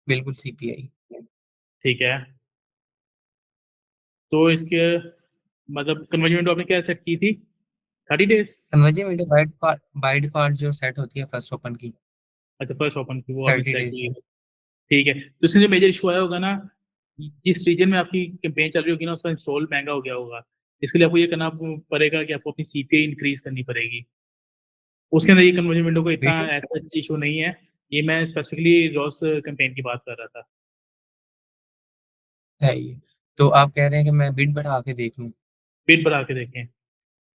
बिल्कुल CPI। ठीक है, तो इसके मतलब कन्वर्जन विंडो आपने क्या सेट की थी? 30 days. Conversion window by default जो सेट होती है फर्स्ट ओपन की, अच्छा, फर्स्ट ओपन की वो आपने 30 सेलेक्ट डेज। की। ठीक है, तो इसमें जो मेजर इशू आया होगा ना, जिस रीजन में आपकी कैंपेन चल रही होगी ना, उसका इंस्टॉल महंगा हो गया होगा। इसके लिए आपको ये करना पड़ेगा कि आपको अपनी सीपीआई इंक्रीज करनी पड़ेगी। उसके अंदर ये कन्वर्जन विंडो को इतना बिल्कुल ऐसा इशू नहीं है। ये मैं स्पेसिफिकली रॉस कैंपेन की बात कर रहा था। है ये। तो आप कह रहे हैं कि मैं बिड बढ़ा के देख लूँ? बिट बढ़ा के देखें।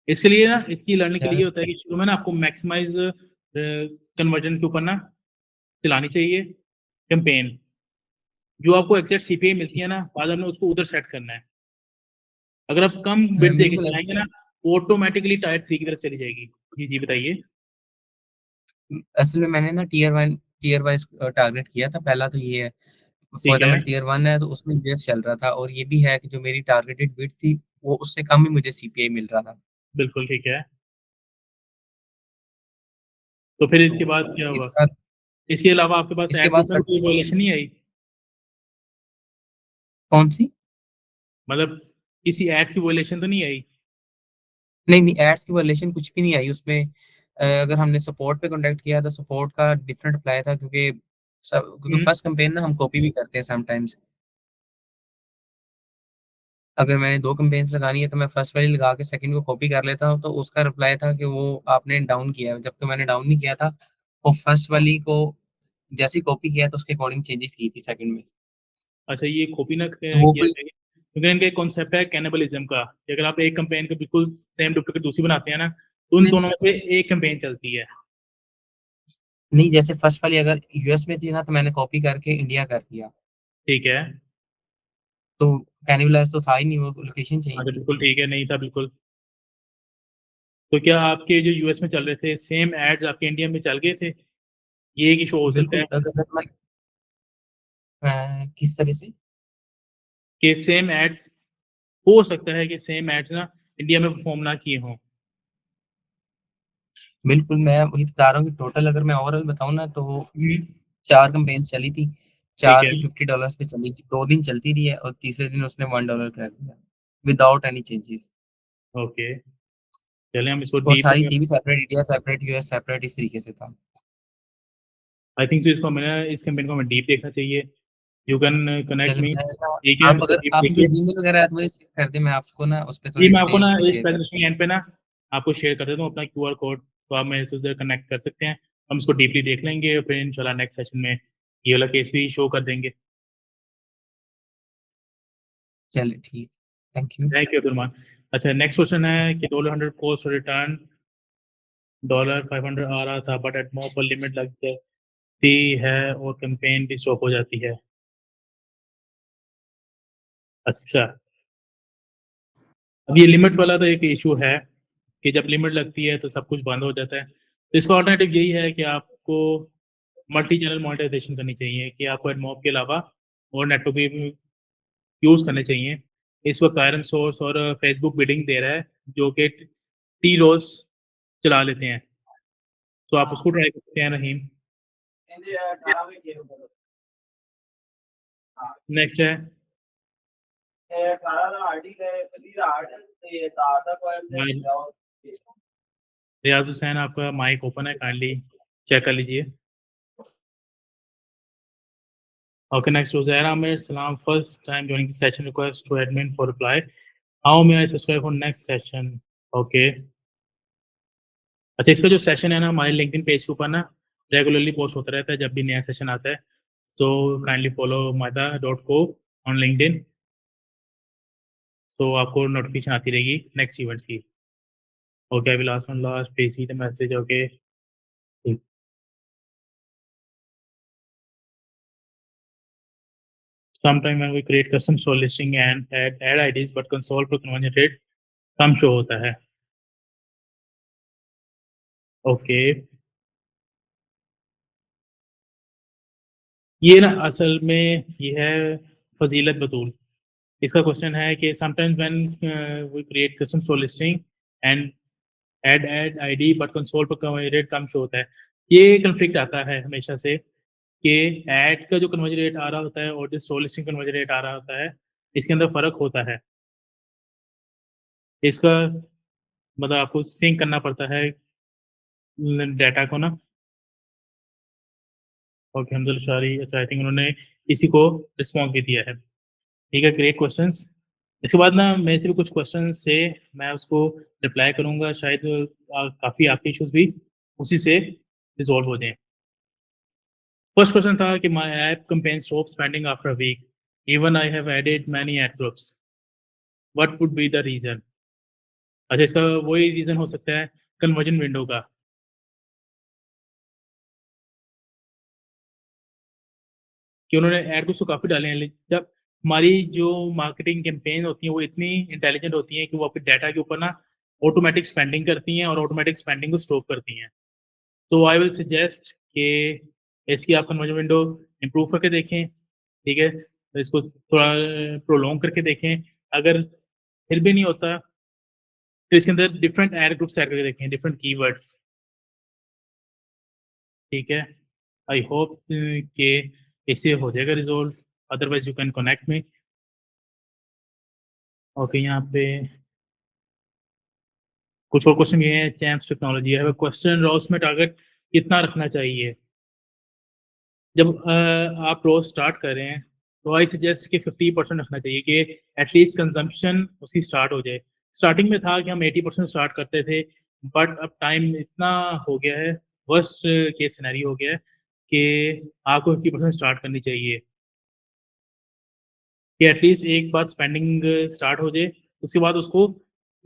इसके लिए ना, इसकी लर्निंग के लिए अच्छा, ये होता है कि शुरू में ना आपको मैक्सिमाइज कन्वर्जन के ऊपर ना चलानी चाहिए कैंपेन। जो आपको एग्जैक्ट सीपीआई मिलती ठीक। है ना, बाद में उसको उधर सेट करना है। अगर आप कम बिट दे के बिल्कुल चलाएंगे ना, ऑटोमेटिकली टायर 3 की तरफ चली जाएगी। जी, जी बताइए। असल में मैंने ना टीयर वाइज टारगेट किया था। पहला तो ये है, फॉर ठीक है, एग्जाम्पल टीयर 1 है तो उसमें यूएस चल रहा था, और ये भी है कि जो मेरी टारगेटेड बिड थी वो उससे कम ही मुझे CPI मिल रहा था। बिल्कुल ठीक है। तो फिर इसके बाद तो क्या हुआ? इसका इसके अलावा आपके पास इसके ऐड बाद ग्रुप में कोई वायलेशन नहीं आई? कौन सी? मतलब किसी ऐड की वायलेशन तो नहीं आई? नहीं नहीं, एड्स की वायलेशन कुछ भी नहीं आई उसमें। अगर हमने सपोर्ट पे कॉन्टेक्ट किया तो सपोर्ट का डिफरेंट अप्लाई था, क्योंकि क्योंकि हुँ, फर्स्ट कैंपेन ना हम कॉपी भी करते हैं समटाइम्स। अगर मैंने 2 कैंपेन्स लगानी है तो मैं फर्स्ट वाली लगा के सेकंड को कॉपी कर लेता हूँ, तो उसका रिप्लाई था कि वो आपने डाउन किया है, जबकि मैंने डाउन नहीं किया था। वो फर्स्ट वाली को जैसे ही कॉपी किया तो उसके अकॉर्डिंग चेंजेस की थी सेकंड में। अच्छा, ये कॉपी ना तो वो किया कोई जाए, क्योंकि इनका एक कॉन्सेप्ट है कैनिबलिज्म का, कि अगर आप एक कैंपेन को बिल्कुल सेम डुप्लीकेट दूसरी बनाते हैं ना, तो उन नहीं दोनों में से एक कैंपेन चलती है। नहीं, जैसे फर्स्ट वाली अगर यूएस में थी ना तो मैंने कॉपी करके इंडिया कर दिया, ठीक है। तो कैनिबलाइज तो था ही नहीं, वो लोकेशन चेंज अच्छा, थी। बिल्कुल ठीक है, नहीं था बिल्कुल। तो क्या आपके जो यूएस में चल रहे थे, सेम एड्स आपके इंडिया में चल गए थे? ये एक इशू हो सकता बिल्कुल, है अगर मैं किस तरह से? कि सेम एड्स, हो सकता है कि सेम एड्स ना इंडिया में परफॉर्म ना किए हों। बिल्कुल, मैं वही बता रहा हूँ कि टोटल अगर मैं ओवरऑल बताऊँ ना तो हुँ, 4 कैंपेन्स चली थी, ठीक 4 है, की $50 पे चली थी, 2 दिन चलती रही है और तीसरे दिन उसने $1 कर दिया, विदाउट एनी चेंजेस। ओके। चलें हम इसको और डीप सारी थी भी separate, India separate, US separate, इस तरीके से था। आई थिंक इसको मैंने इस कैंपेन को हमें डीप देखना चाहिए। यू कैन कनेक्ट चल मी, मैं ना, ठीक है, हम आप इसको अगर डीप आपकी देखिए। जीमेल वगैरह है तो मुझे शेयर कर दे, मैं आपको ना उस पे जी थोड़ी मैं आपको ना डिटेल इस शेयर कर। प्रेजेंटेशन के एंड पे ना आपको शेयर कर देता हूँ अपना क्यूआर कोड, तो आप मेरे से उधर कनेक्ट कर सकते हैं। हम इसको डीपली देख लेंगे और फिर इंशाल्लाह नेक्स्ट सेशन में ये वाला केस भी शो कर देंगे। चलिए ठीक, thank you. Thank you Abdul Rahman. अच्छा नेक्स्ट क्वेश्चन है कि $100 पोस्ट रिटर्न $500 आ रहा था, बट एट मोर पर लिमिट लग जाती है और कैंपेन भी स्टॉप हो जाती है। अच्छा, अब ये लिमिट वाला तो एक इशू है कि जब लिमिट लगती है तो सब कुछ बंद हो जाता है। तो इसका ऑल्टरनेटिव यही है कि आपको मल्टी चैनल मोनेटाइजेशन करनी चाहिए, कि आपको एडमॉब के अलावा और नेटवर्क भी यूज़ करने चाहिए। इस वक्त आयरन सोर्स और फेसबुक बिडिंग दे रहा है जो कि टी रोज चला लेते हैं, तो आप उसको ट्राई कर सकते हैं रहीम। नेक्स्ट है रियाज हुसैन, आपका माइक ओपन है, काइंडली चेक कर लीजिए। ओके नेक्स्ट उजैर आमिर, सलाम, first time joining the session, request to admin for reply, how may I subscribe for next session? Okay अच्छा, इसका जो सेशन है ना हमारे लिंक्डइन पेज के ऊपर ना रेगुलरली पोस्ट होता रहता है जब भी नया सेशन आता है। So kindly follow maida.co on LinkedIn, तो आपको नोटिफिकेशन आती रहेगी नेक्स्ट इवेंट्स की। Okay I will ask one last please see the message. Okay sometime when we create custom store listing and add IDs but console पर conversion rate कम show होता है। Okay ये ना असल में ये है फजीलत बतूल, इसका क्वेश्चन है कि sometimes when we create custom store listing and ad ID but console पर कन्वर्जन रेट कम शो होता है। ये कन्फ्लिक्ट आता है हमेशा से कि ऐड का जो कन्वर्जन रेट आ रहा होता है और जो स्टोर लिस्टिंग कन्वर्जन रेट आ रहा होता है, इसके अंदर फ़र्क होता है। इसका मतलब आपको सिंक करना पड़ता है डाटा को ना। ओके हमजा शारी, अच्छा आई थिंक उन्होंने इसी को रिस्पॉन्स भी दिया है। ठीक है, ग्रेट क्वेश्चंस। इसके बाद ना मेरे से भी कुछ क्वेश्चन से मैं उसको रिप्लाई करूंगा, शायद काफ़ी आपके इश्यूज भी उसी से रिजॉल्व हो जाएं। फर्स्ट क्वेश्चन था कि my app campaign stop spending after a week even I have added many ad groups, what would be the reason? अच्छा, इसका वही रीजन हो सकता है कन्वर्जन विंडो का, कि उन्होंने एड ग्रुप्स तो काफ़ी डाले हैं, लेकिन जब हमारी जो मार्केटिंग कैंपेन होती हैं वो इतनी इंटेलिजेंट होती हैं कि वो आपके डाटा के ऊपर ना ऑटोमेटिक स्पेंडिंग करती हैं और ऑटोमेटिक स्पेंडिंग को स्टॉप करती हैं। तो आई विल सजेस्ट कि इसकी आप कन्वर्जन विंडो इम्प्रूव करके देखें, ठीक है, तो इसको थोड़ा प्रोलॉन्ग करके देखें। अगर फिर भी नहीं होता तो इसके अंदर डिफरेंट एड ग्रुप्स ऐड करके देखें, डिफरेंट कीवर्ड्स, ठीक है। आई होप कि इससे हो जाएगा resolve, otherwise you can connect me. Okay यहाँ पे कुछ और क्वेश्चन ये है, चैम्प्स टेक्नोलॉजी है क्वेश्चन, रॉस में टारगेट कितना रखना चाहिए? जब आप रोज स्टार्ट कर रहे हैं तो आई सजेस्ट कि 50% रखना चाहिए कि एटलीस्ट कंजम्पशन उसकी स्टार्ट हो जाए। स्टार्टिंग में था कि हम 80% स्टार्ट करते थे, बट अब टाइम इतना हो गया है, वर्स्ट केस सिनेरी हो गया है कि आपको 50% स्टार्ट करनी चाहिए, कि एटलीस्ट एक बार स्पेंडिंग स्टार्ट हो जाए, उसके बाद उसको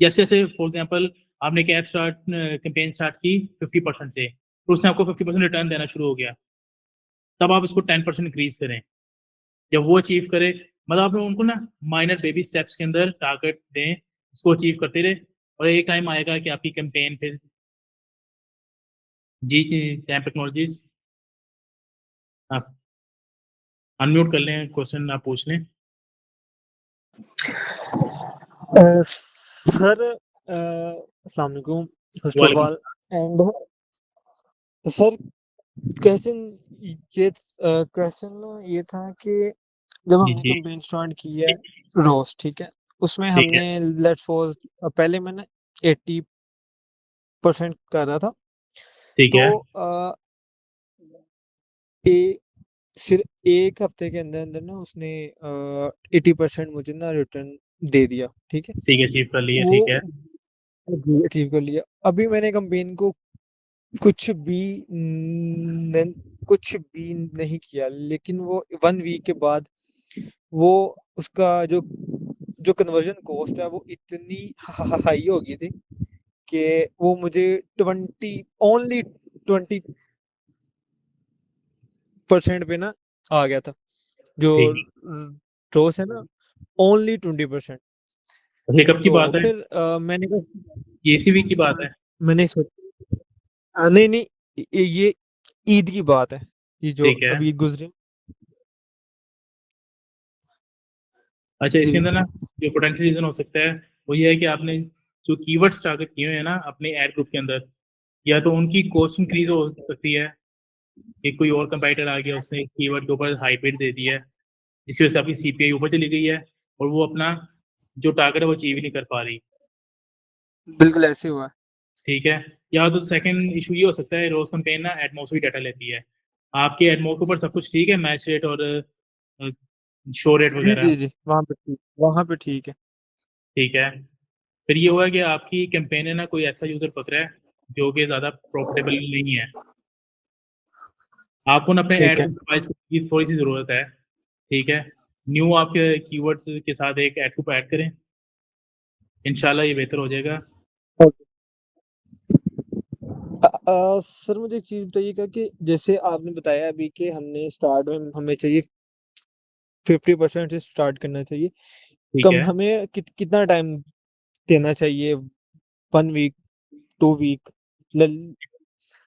जैसे जैसे फॉर एग्जांपल आपने एक ऐप स्टार्ट कैंपेन स्टार्ट की 50% से, तो उसने आपको 50% रिटर्न देना शुरू हो गया, तब आप इसको 10% इंक्रीज करें। जब वो अचीव करे, मतलब आप उनको ना माइनर बेबी स्टेप्स के अंदर टारगेट दें, उसको अचीव करते रहे, और एक टाइम आएगा कि आपकी कैंपेन फिर जी जी चैम्प टेक्नोलॉजीज आप अनम्यूट कर लें, क्वेश्चन आप पूछ लें। सर अस्सलाम वालेकुम फर्स्ट ऑफ वालेकुम ऑल, एंड सर क्वेश्चन ना ये था कि जब जी हमने जी कैंपेन स्टार्ट की है रोज, ठीक है, उसमें ठीक है हमने लेट्स सपोज पहले मैंने 80 80% कर रहा था, ठीक है, तो सिर्फ एक हफ्ते के अंदर अंदर ना उसने 80% मुझे ना रिटर्न दे दिया। ठीक है, ठीक है, अचीव कर लिया, वो ठीक है, जी अचीव कर लिया। अभी मैंने कंपेन को कुछ भी नहीं किया, लेकिन वो 1 वीक के बाद वो उसका जो कन्वर्जन कॉस्ट है वो इतनी हाई हो गई थी कि वो मुझे 20% पे ना आ गया था। जो ठीक है। रोस है ना, ओनली 20%। ये कब की तो बात है? फिर मैंने कहा, ये इसी वीक की बात है? मैंने सोचा नहीं नहीं, ये ईद की बात है, ये जो ठीक है। अभी गुजरे। अच्छा, इसके जी अंदर ना जो पोटेंशियल रीजन हो सकता है वो ये है कि आपने जो कीवर्ड्स टारगेट किए हुए हैं ना अपने एड ग्रुप के अंदर, या तो उनकी कॉस्ट इंक्रीज हो सकती है कि कोई और कंपैटिटर आ गया, उसने इस कीवर्ड के ऊपर हाई बिड दे दिया है, जिसकी वजह से आपकी सीपीआई ऊपर चली गई है और वो अपना जो टारगेट है वो अचीव ही नहीं कर पा रही। बिल्कुल ऐसे हुआ है। ठीक है। या तो सेकंड इशू ये हो सकता है, रोज कैंपेन ना एडमो से भी डाटा लेती है। आपके एडमो के ऊपर सब कुछ ठीक है, मैच रेट और शो रेट जी वगैरह? जी जी, वहाँ पे ठीक है। ठीक है। फिर ये हुआ कि आपकी कैंपेन है ना कोई ऐसा यूजर पकड़ा है जो कि ज़्यादा प्रॉफिटेबल नहीं है। आपको ना अपने ठीक ऐड है। को ऑप्टिमाइज की थोड़ी सी ज़रूरत है। ठीक है। न्यू आपके कीवर्ड्स के साथ एक ऐड को ऐड करें, इंशाल्लाह ये बेहतर हो जाएगा। सर मुझे एक चीज बताइएगा कि जैसे आपने बताया अभी कि हमने स्टार्ट में हमें चाहिए 50% से स्टार्ट करना चाहिए, ठीक कम है। हमें कितना टाइम देना चाहिए? 1 वीक, 2 वीक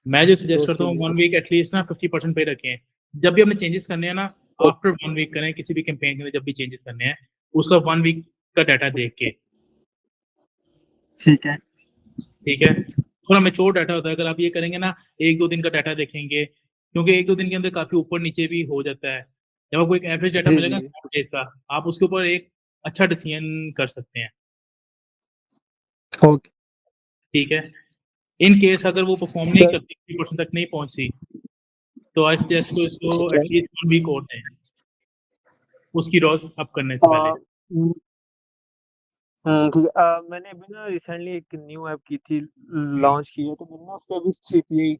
मैं जो सजेस्ट रोज करता के हूँ लिए? 1 वीक एटलीस्ट ना 50% पे रखें। जब भी हमने चेंजेस करने हैं ना, आफ्टर 1 वीक करें, किसी भी कैंपेन के अंदर जब भी चेंजेस करने हैं उसका 1 वीक का डाटा देख के। ठीक है। ठीक है। थोड़ा मैच्योर डाटा होता है, अगर आप ये करेंगे ना 1-2 दिन का डाटा देखेंगे, क्योंकि 1-2 दिन के अंदर काफी ऊपर नीचे भी हो जाता है। जब आपको एक एवरेज डाटा जी मिलेगा जी। 7 डेज का, आप उसके ऊपर एक अच्छा डिसीजन कर सकते हैं। ओके ठीक है। इन केस अगर वो परफॉर्म नहीं सर। करती, 50% तक नहीं पहुंची, तो आई सजेस्ट को इसको एटलीस्ट 1 वीक और दें उसकी रॉस अप करने से पहले। ठीक है। मैंने अभी ना रिसेंटली एक न्यू ऐप की थी, लॉन्च की है, तो मैंने ना उसका अभी सीपीआई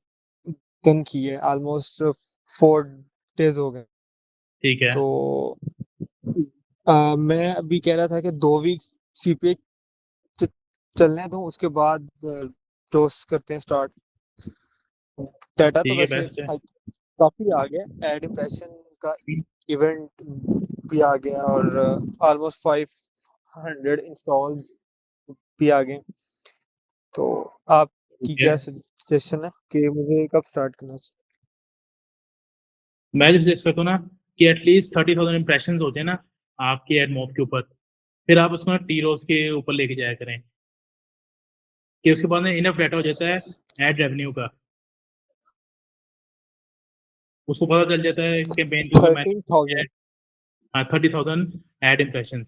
डन की है, ऑलमोस्ट 4 डेज हो गए। ठीक है। तो मैं अभी कह रहा था कि 2 वीक सीपीआई चलने दूं, उसके बाद टोस्ट करते हैं स्टार्ट। डाटा तो ठीक है, वैसे बेस्ट है। काफी आ गया, एड इम्प्रेशन का इवेंट भी आ गया, और ऑलमोस्ट 500 इंस्टॉल्स भी आ गए। तो आपकी ठीक है। क्या सजेशन है कि मुझे कब स्टार्ट करना चाहिए? मैं जो सजेस्ट करता हूँ ना कि एटलीस्ट 30,000 इंप्रेशन होते हैं ना आपके एड मॉब के ऊपर, फिर आप उसको ना टी रोज के ऊपर लेके जाया करें कि उसके बाद में इनफ डाटा हो जाता है एड रेवेन्यू का। उसको पता चल जाता है कैंपेन के ऊपर मैंने 13,000। हाँ 30,000 एड इम्प्रेशन।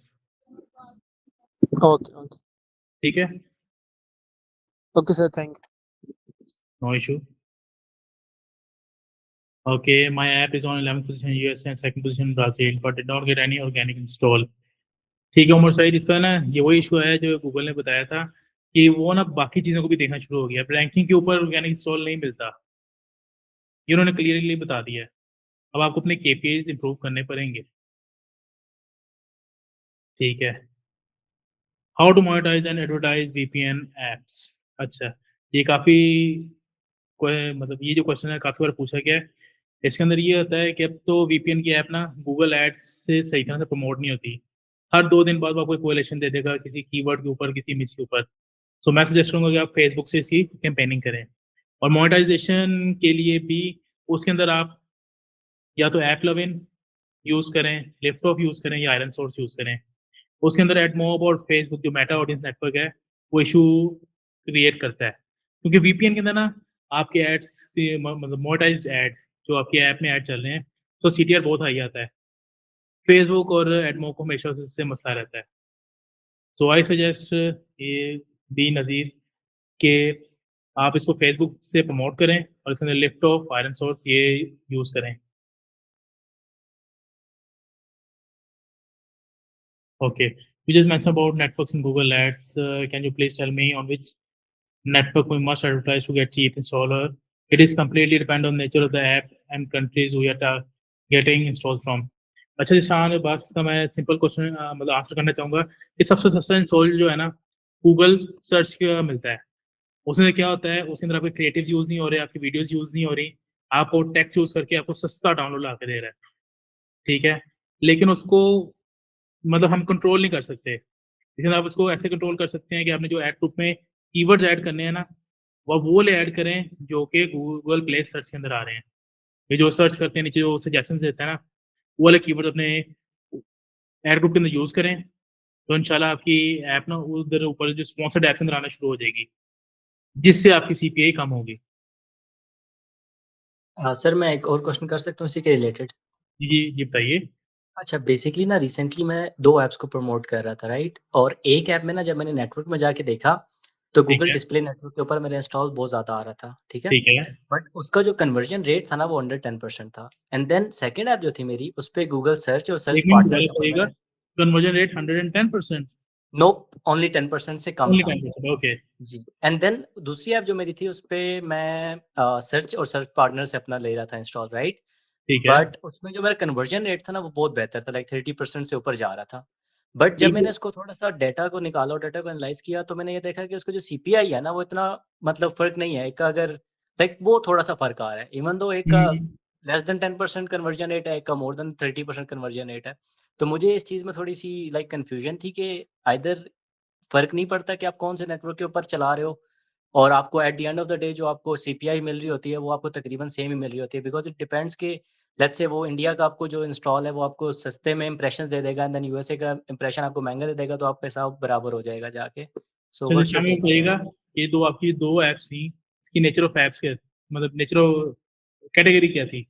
Okay okay. ठीक है। Okay sir, thank no issue. Okay, my app is on 11th position US and second position Brazil, but did not get any organic install. ठीक है उमर सईद, इसका ना ये वही इशू है जो गूगल ने बताया था कि वो ना बाकी चीज़ों को भी देखना शुरू हो गया, रैंकिंग के ऊपर ऑर्गेनिक इंस्टॉल नहीं मिलता। ये उन्होंने क्लियरली बता दिया है। अब आपको अपने केपीआईज इंप्रूव करने पड़ेंगे। ठीक है। How to monetize and advertise VPN apps. अच्छा, ये काफ़ी मतलब ये जो क्वेश्चन है काफ़ी बार पूछा गया है। इसके अंदर ये होता है कि अब तो वीपीएन की ऐप ना गूगल एड्स से सही तरह से प्रमोट नहीं होती। हर 2 दिन बाद वो आपको कोलेक्शन दे देगा किसी कीवर्ड के ऊपर, किसी मिस के ऊपर। सो मैं सजेस्ट करूंगा कि आप फेसबुक से इसकी कैंपेनिंग करें। और मोनेटाइजेशन के लिए भी उसके अंदर आप या तो ऐप लविन यूज़ करें, लिफ्ट ऑफ यूज़ करें या आयरन सोर्स यूज़ करें। उसके अंदर एडमोब और फेसबुक जो मेटा ऑडियंस नेटवर्क है वो इशू क्रिएट करता है, क्योंकि वीपीएन के अंदर ना आपके एड्स मतलब मोनेटाइज्ड एड्स जो आपके ऐप में ऐड चल रहे हैं तो सीटीआर बहुत हाई आता है। फेसबुक और एडमोब को हमेशा उससे मसला रहता है। सो आई सजेस्ट ये बी नज़ीर के आप इसको फेसबुक से प्रमोट करें और इसके अंदर लिफ्ट ऑफ आयरन सोर्स ये यूज़ करें। Okay. You just mentioned about networks in Google Ads. Can you please tell me on which network we must advertise to get cheap installer? It is completely depend on nature of the app and countries we are getting installed from. अच्छा जिशान बात इसका मैं simple question मतलब answer करना चाहूँगा कि सबसे सस्ता इंस्टॉल जो है ना गूगल सर्च का मिलता है। उसमें क्या होता है उसके अंदर आपके क्रिएटिव्स यूज़ नहीं हो रहे, आपकी वीडियोज़ यूज़ नहीं हो रही, आपको टेक्स्ट यूज़ करके आपको सस्ता डाउनलोड ला के दे रहा है, ठीक है? लेकिन उसको मतलब हम कंट्रोल नहीं कर सकते। लेकिन आप उसको ऐसे कंट्रोल कर सकते हैं कि आपने जो ऐड ग्रुप में कीवर्ड्स ऐड करने हैं ना, वो वाले ऐड करें जो कि गूगल प्ले सर्च के अंदर आ रहे हैं। ये जो सर्च करते हैं नीचे जो सजेशंस देता है ना, वो वाले कीवर्ड अपने ऐड ग्रुप के अंदर यूज़ करें, तो इंशाल्लाह आपकी ऐप ना उधर ऊपर जो स्पॉन्सर्ड ऐप के अंदर आना शुरू हो जाएगी, जिससे आपकी सीपीए कम होगी। सर मैं एक और क्वेश्चन कर सकता हूँ इसी के रिलेटेड? जी बताइए। अच्छा बेसिकली ना रिसेंटली मैं 2 ऐप्स को प्रमोट कर रहा था, राइट? और एक ऐप में ना जब मैंने नेटवर्क में जाके देखा, तो ठीक गूगल है, डिस्प्ले नेटवर्क के ऊपर मेरा इंस्टॉल बहुत ज़्यादा आ रहा था, ठीक है? ठीक है। बट उसका जो कन्वर्जन रेट था ना वो अंडर 10% था। एंड देन सेकंड ऐप जो थी मेरी, उसपे गूगल सर्च और सर्च लेकिन पार्टनर दोबारा के ऊपर बताइएगा, मैंने कन्वर्जन रेट 110%? नोप ओनली 10% से कम ओनली था। 10%, ओके। जी। एंड देन दूसरी ऐप जो मेरी थी उसपे मैं सर्च और सर्च पार्टनर से अपना ले रहा था इंस्टॉल, राइट? ठीक है, बट उसमें जो मेरा कन्वर्जन रेट था ना वो बहुत बेहतर था, लाइक 30% से ऊपर जा रहा था। बट जब मैंने बिल्कुल। इसको थोड़ा-सा डेटा को निकाला और डेटा को एनालाइज़ किया तो मैंने ये देखा कि उसका जो सीपीआई है ना वो इतना मतलब फ़र्क नहीं है। एक का अगर लाइक वो थोड़ा-सा फ़र्क आ रहा है। इवन दो एक का हुँ, लेस देन 10% कन्वर्जन रेट है, एक का मोर देन 30% कन्वर्जन रेट है। तो मुझे इस चीज़ में थोड़ी-सी लाइक कन्फ्यूजन थी कि आइदर फ़र्क नहीं पड़ता कि आप कौन से नेटवर्क के ऊपर चला रहे हो और आपको at the end of the day जो आपको सीपीआई मिल रही होती है, वो आपको तकरीबन सेम ही मिल रही होती है बिकॉज़ इट डिपेंड्स कि लेट्स से वो इंडिया का आपको जो इंस्टॉल है, वो आपको सस्ते में इंप्रेशंस दे देगा एंड देन यूएसए का इंप्रेशन आपको महँगा दे देगा, तो आपका हिसाब बराबर हो जाएगा जाके। सो अच्छा व्हाट्स जैसे योर हमें टेक ऑन दैट? बताइएगा, ये 2 आपकी 2 ऐप्स थी, इसकी नेचर ऑफ ऐप्स क्या मतलब नेचर ऑफ कैटेगरी क्या थी?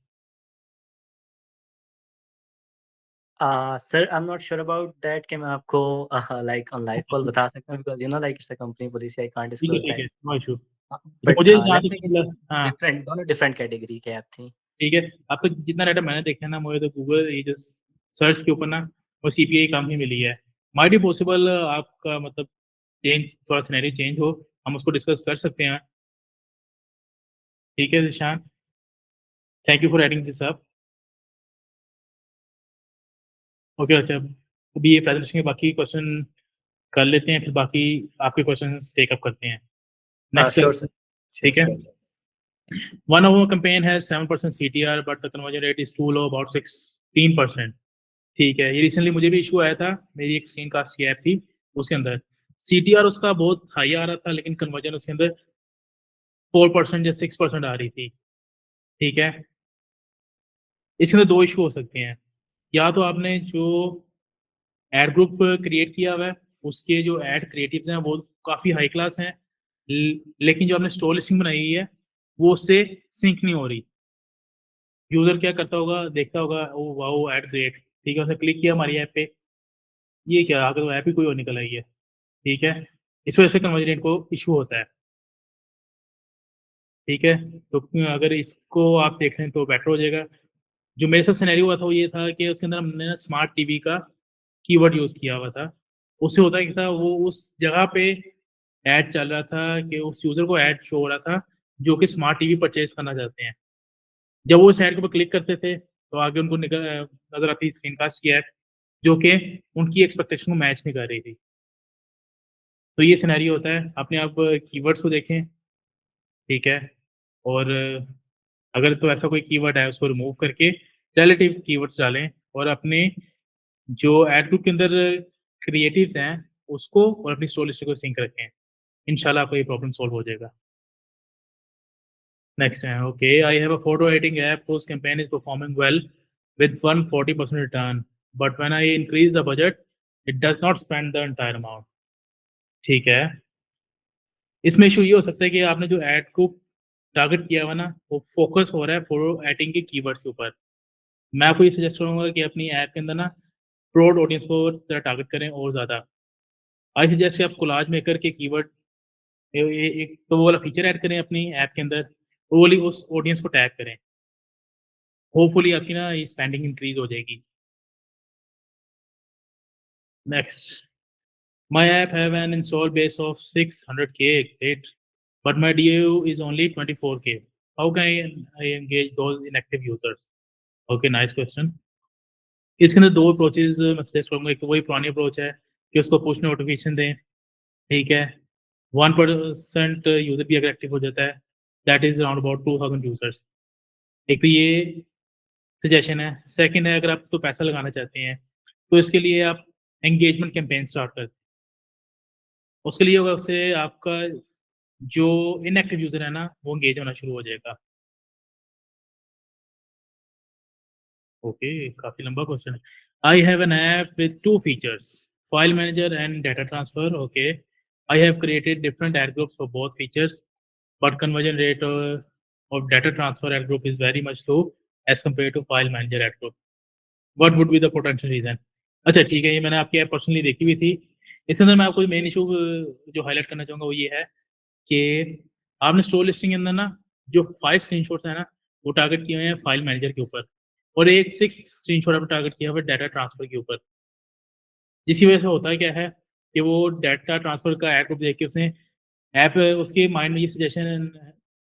Sir I am not sure about that कि मैं आपको लाइक ऑन लाइव अच्छा, कॉल ठीक बता सकता हूँ because you know like it's a company policy I can't है, डिस्क्लोज़ ठीक दैट। है, नो इश्यू। तो बट मुझे हाँ, जहाँ लेट्स तक से कि मतलब हाँ, डिफरेंट दोनों डिफरेंट कैटेगरी के ऐप थी। ठीक है। आपको जितना डाटा मैंने देखा है ना, मुझे तो गूगल ये जो सर्च के ऊपर ना वो सीपीआई कम ही मिली है। माइट बी पॉसिबल आपका मतलब चेंज थोड़ा सिनेरियो चेंज हो, हम उसको डिस्कस कर सकते हैं। ठीक है Zeeshan, thank you for adding this up. Okay अच्छा, अभी ये प्रेज़ेंटेशन के बाकी क्वेश्चन कर लेते हैं, फिर बाकी आपके क्वेश्चंस टेक अप करते हैं। नेक्स्ट श्योर सर, श्योर, ठीक है। Sure. One of our campaign has 7% CTR, but the conversion rate is too low, about 16%. ठीक है, ये रिसेंटली मुझे भी इशू आया था, मेरी एक स्क्रीन कास्ट की ऐप थी, उसके अंदर सीटीआर उसका बहुत हाई आ रहा था, लेकिन कन्वर्जन उसके अंदर 4% या 6% आ रही थी, ठीक है? इसके अंदर 2 इशू हो सकते हैं, या तो आपने जो एड ग्रुप क्रिएट किया हुआ है, उसके जो एड क्रिएटिव्स हैं, वो काफ़ी हाई क्लास हैं, लेकिन जो आपने स्टोर लिस्टिंग बनाई हुई है, वो उससे सिंक नहीं हो रही। यूज़र क्या करता होगा, देखता होगा, ओह वाओ! एड ग्रेट, ठीक है, उसने क्लिक किया हमारी ऐप पे, ये क्या आगे तो ऐप ही कोई और निकल आई है, ठीक है? इस वजह से कन्वर्जन रेट को इश्यू होता है, ठीक है? तो अगर इसको आप देखें तो बेटर हो जाएगा। जो मेरे साथ सिनेरियो हुआ था वो ये था कि उसके अंदर हमने ना स्मार्ट टीवी का कीवर्ड यूज़ किया हुआ था। उससे होता क्या था, वो उस जगह पे ऐड चल रहा था कि उस यूज़र को ऐड शो हो रहा था, जो कि स्मार्ट टीवी परचेज़ करना चाहते हैं। जब वो उस ऐड के ऊपर क्लिक करते थे, तो आगे उनको नज़र आती स्क्रीनकास्ट की ऐड, जो कि उनकी एक्सपेक्टेशन को मैच नहीं कर रही थी। तो ये सिनेरियो होता है, अपने आप कीवर्ड्स को देखें, ठीक है? और अगर तो ऐसा कोई कीवर्ड है, उसको रिमूव करके रिलेटिव कीवर्ड्स डालें और अपने जो एड ग्रुप के अंदर क्रिएटिव्स हैं, उसको और अपनी स्टोर लिस्ट को सिंक रखें। इंशाल्लाह आपको ये प्रॉब्लम सॉल्व हो जाएगा। नेक्स्ट है, okay, I have a photo editing app whose campaign is performing well with 140% return, but when I increase the budget, it does not spend the entire amount. ठीक है। इसमें इश्यू ये हो सकता है कि आपने जो ऐड को टारगेट किया हुआ ना, वो फ़ोकस हो रहा है फोटो एडिटिंग के कीवर्ड्स के ऊपर। मैं आपको ये सजेस्ट करूँगा कि अपनी ऐप के अंदर ना ब्रॉड ऑडियंस को ज़रा टारगेट करें और ज़्यादा। आई सजेस्ट कि आप कोलाज मेकर के कीवर्ड एक तो वो वाला फीचर ऐड करें अपनी ऐप के अंदर, वो वाली उस ऑडियंस को टैग करें। होपफुली आपकी ना ये स्पेंडिंग इंक्रीज हो जाएगी। Next, my app have an install base of 600K, great, but my DAU is only 24K, how can I engage those inactive users? Okay, nice question. इसके अंदर 2 approaches मैं suggest करूँगा। एक तो वही पुरानी अप्रोच है कि उसको पुश नोटिफिकेशन दें, ठीक है। 1% यूज़र भी अगर एक्टिव हो जाता है, that is around about 2000 users. एक तो ये सजेशन है। सेकंड है, अगर आप तो पैसा लगाना चाहते हैं, तो इसके लिए आप एंगेजमेंट कैंपेन स्टार्ट कर। उसके लिए होगा, उससे आपका जो इनएक्टिव यूज़र है ना, वो एंगेज होना शुरू हो जाएगा। ओके, काफ़ी लंबा क्वेश्चन है। I have an app with 2 features, file manager and data transfer. Okay, I have created different ad groups for both features, but conversion rate of data transfer ad group is very much low as compared to file manager ad group. What would be the potential reason? अच्छा, ठीक है, ये मैंने आपकी app personally देखी हुई थी। इसके अंदर मैं आपको मेन इशू जो हाईलाइट करना चाहूँगा वो ये है कि आपने स्टोर लिस्टिंग के अंदर ना जो 5 स्क्रीनशॉट्स हैं ना, वो टारगेट किए हुए हैं फाइल मैनेजर के ऊपर, और एक 6 स्क्रीनशॉट आपने टारगेट किया हुआ है डाटा ट्रांसफर के ऊपर। जिसकी वजह से होता है क्या है कि वो डाटा ट्रांसफर का एड ग्रुप देख के उसने ऐप उसके माइंड में ये सजेशन,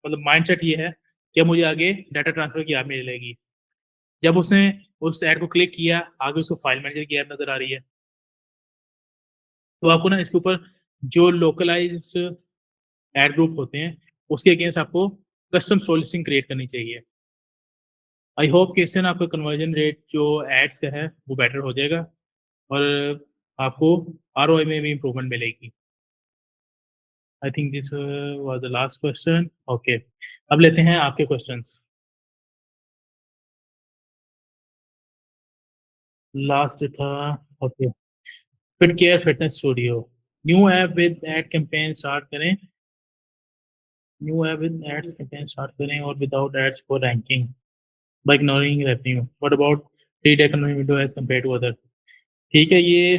मतलब माइंडसेट ये है कि मुझे आगे डाटा ट्रांसफर की ऐप मिलेगी। जब उसने उस ऐड को क्लिक किया, आगे उसको फाइल मैनेजर की ऐप नज़र आ रही है। तो आपको ना इसके ऊपर जो लोकलाइज्ड ऐड ग्रुप होते हैं, उसके अगेंस्ट आपको कस्टम स्टोर लिस्टिंग क्रिएट करनी चाहिए। आई होप कि इससे ना आपका कन्वर्जन रेट जो एड्स का है वो बेटर हो जाएगा और आपको ROI में भी इम्प्रूवमेंट मिलेगी। I think this was the last question. Okay, अब लेते हैं आपके क्वेश्चंस। लास्ट था, okay, fit care fitness studio, new app with ad campaign start करें, new app with ads campaign start करें और without ads for ranking by ignoring revenue, what about paid economy window as compare to other? ठीक है, ये